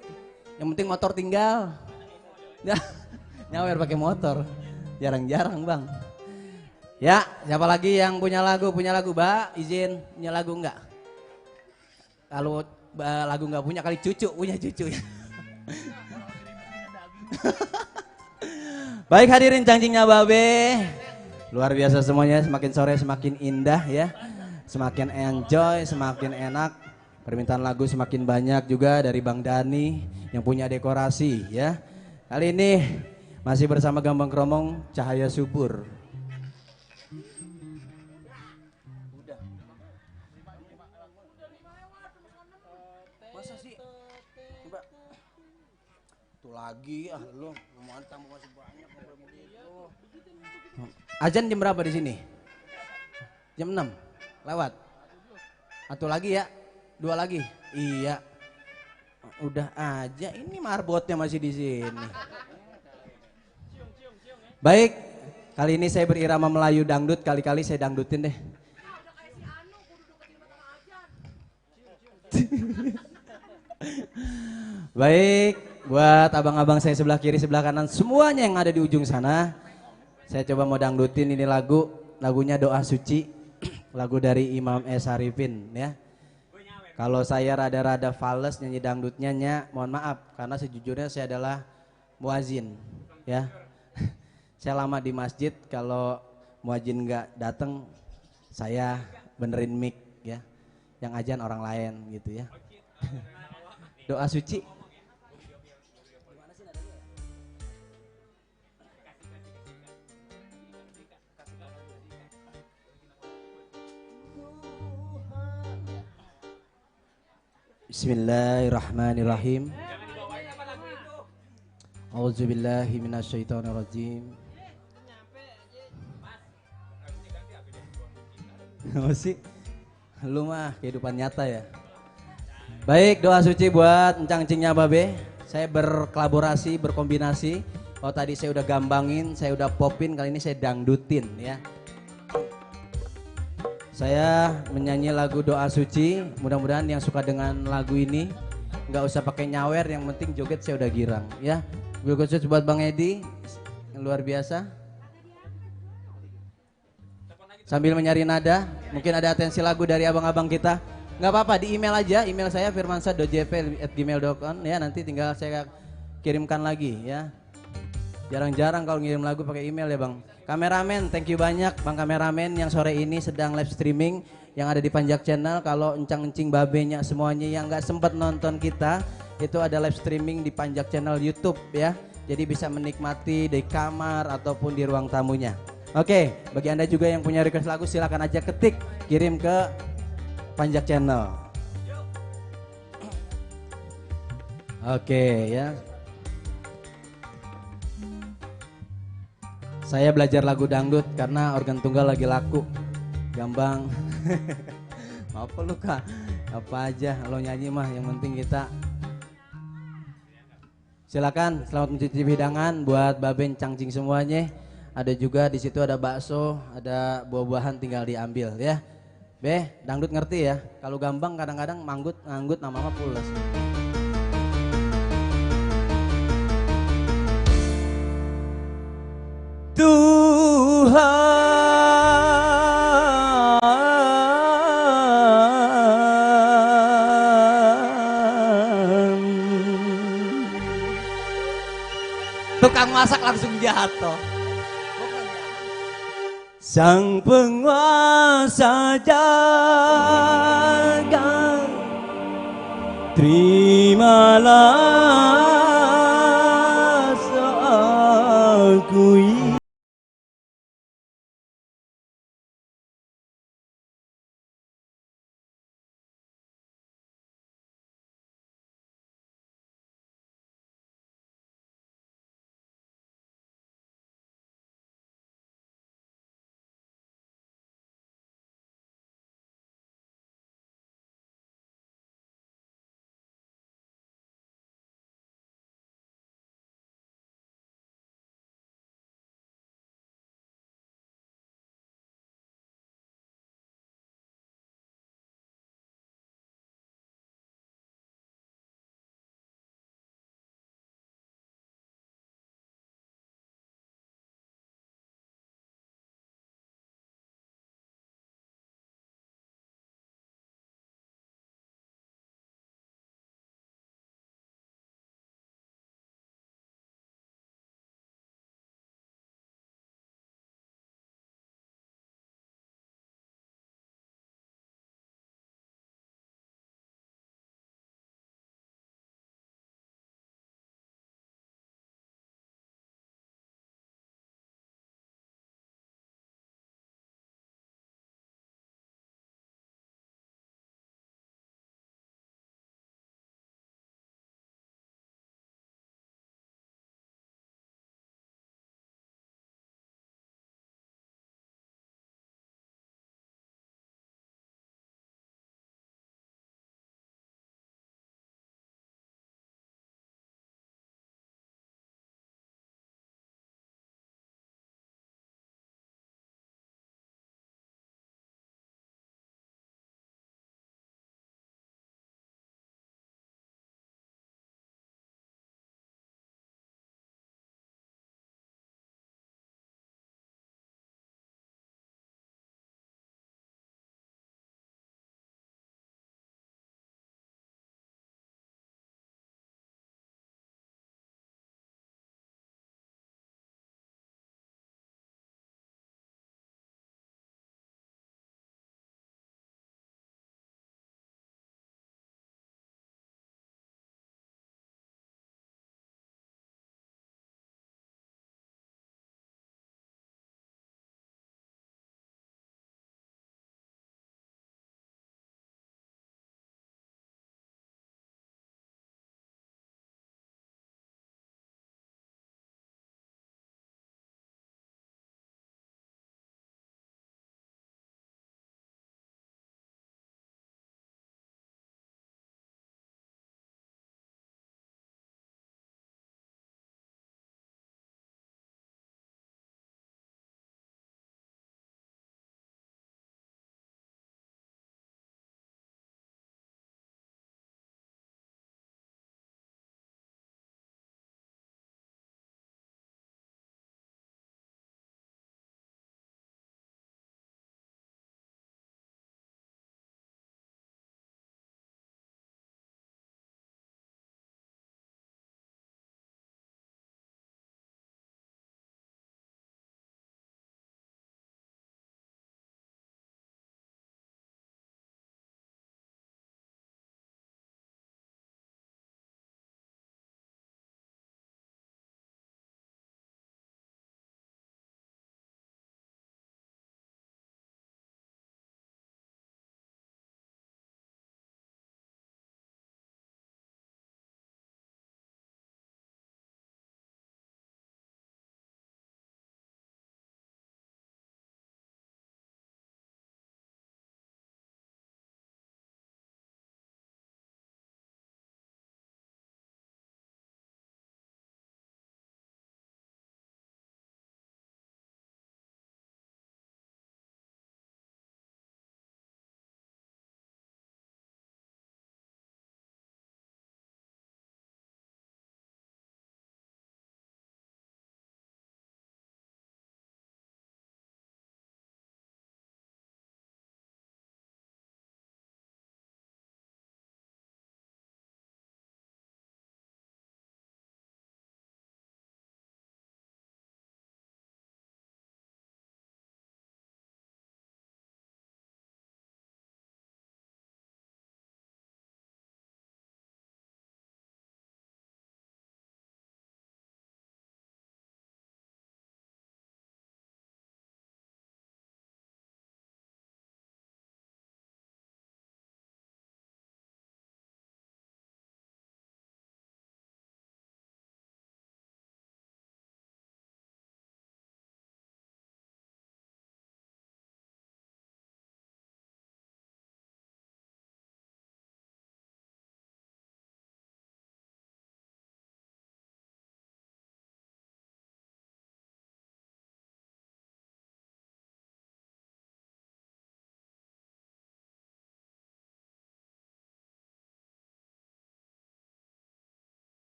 Yang penting motor tinggal. Ya, nyawer pakai motor. Jarang-jarang bang. Ya, siapa lagi yang punya lagu? Punya lagu, Mbak? Izin punya lagu enggak? Kalau lagu enggak punya, kali cucu punya cucu ya. Baik hadirin cangcingnya Babe. Luar biasa semuanya, semakin sore semakin indah ya. Semakin enjoy, semakin enak. Permintaan lagu semakin banyak juga dari Bang Dani yang punya dekorasi ya. Kali ini masih bersama Gambang Kromong Cahaya Subur. Masa sih? Coba. Tuh lagi lu mantap masih banyak begitu. Azan jam berapa di sini? Jam 6. Lewat. Satu lagi ya? 2 lagi? Iya. Udah aja, ini marbotnya masih di sini. Baik, kali ini saya berirama Melayu dangdut, kali-kali saya dangdutin deh. Baik, buat abang-abang saya sebelah kiri, sebelah kanan, semuanya yang ada di ujung sana. Saya coba mau dangdutin ini lagunya Doa Suci, lagu dari Imam S. Harifin ya. Kalau saya rada-rada fales nyanyi dangdutnya, mohon maaf karena sejujurnya saya adalah muazin ya. Saya lama di masjid, kalau muazin nggak datang saya benerin mic ya. Yang ajan orang lain gitu ya. Doa suci. Bismillahirrahmanirrahim. A'udzubillahi minasyaitonirrajim. Masih lu mah kehidupan nyata ya. Baik, doa suci buat encang-encingnya Babe. Saya berkolaborasi, berkombinasi. Kalau tadi saya udah gambangin, saya udah popin, kali ini saya dangdutin ya. Saya menyanyi lagu Doa Suci, mudah-mudahan yang suka dengan lagu ini nggak usah pakai nyawer, yang penting joget saya udah girang ya. Bil khusus buat Bang Edi yang luar biasa. Sambil menyari nada, mungkin ada atensi lagu dari abang-abang kita. Nggak apa-apa, di email aja, email saya firmansyah.jp@gmail.com ya, nanti tinggal saya kirimkan lagi ya. Jarang-jarang kalau ngirim lagu pakai email ya Bang. Kameramen, thank you banyak Bang kameramen yang sore ini sedang live streaming yang ada di Panjak Channel. Kalau encang-encing babenya semuanya yang nggak sempat nonton kita, itu ada live streaming di Panjak Channel YouTube ya. Jadi bisa menikmati di kamar ataupun di ruang tamunya. Oke, bagi Anda juga yang punya request lagu silakan aja ketik, kirim ke Panjak Channel. Oke ya. Saya belajar lagu dangdut karena organ tunggal lagi laku. Gambang. Apa lu Kak? Apa aja lo nyanyi mah, yang penting kita. Silakan, selamat mencicipi hidangan buat Baben cangcing semuanya. Ada juga di situ ada bakso, ada buah-buahan tinggal diambil ya. Be, dangdut ngerti ya. Kalau Gambang kadang-kadang nganggut nama-nama pules. Tuhan, tukang masak langsung jatuh. Sang penguasa jagat, terimalah seakui.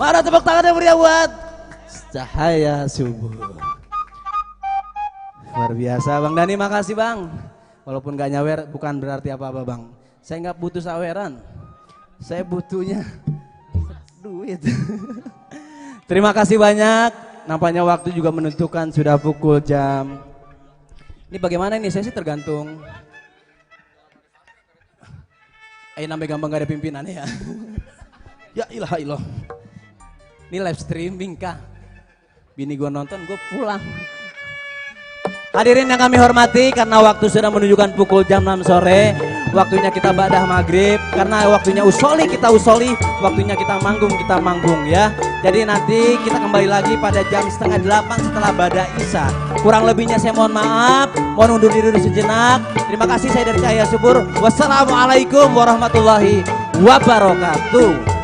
Mana tepuk tangan yang meriah buat Cahaya Subur. Luar biasa Bang Dani, makasih Bang. Walaupun gak nyawer bukan berarti apa-apa Bang. Saya nggak butuh saweran, saya butuhnya duit. Terima kasih banyak. Nampaknya waktu juga menentukan, sudah pukul jam. Ini bagaimana ini, saya sih tergantung. Namanya gampang gak ada pimpinan ya. Ya ilah ilah. Ini live streaming kah? Bini gue nonton, gue pulang. Hadirin yang kami hormati, karena waktu sudah menunjukkan pukul jam 6 sore, waktunya kita badah maghrib, karena waktunya usoli kita usoli, waktunya kita manggung ya. Jadi nanti kita kembali lagi pada jam 7:30 setelah badah isya. Kurang lebihnya saya mohon maaf, mohon undur diri dulu sejenak. Terima kasih, saya dari Cahaya Subur. Wassalamualaikum warahmatullahi wabarakatuh.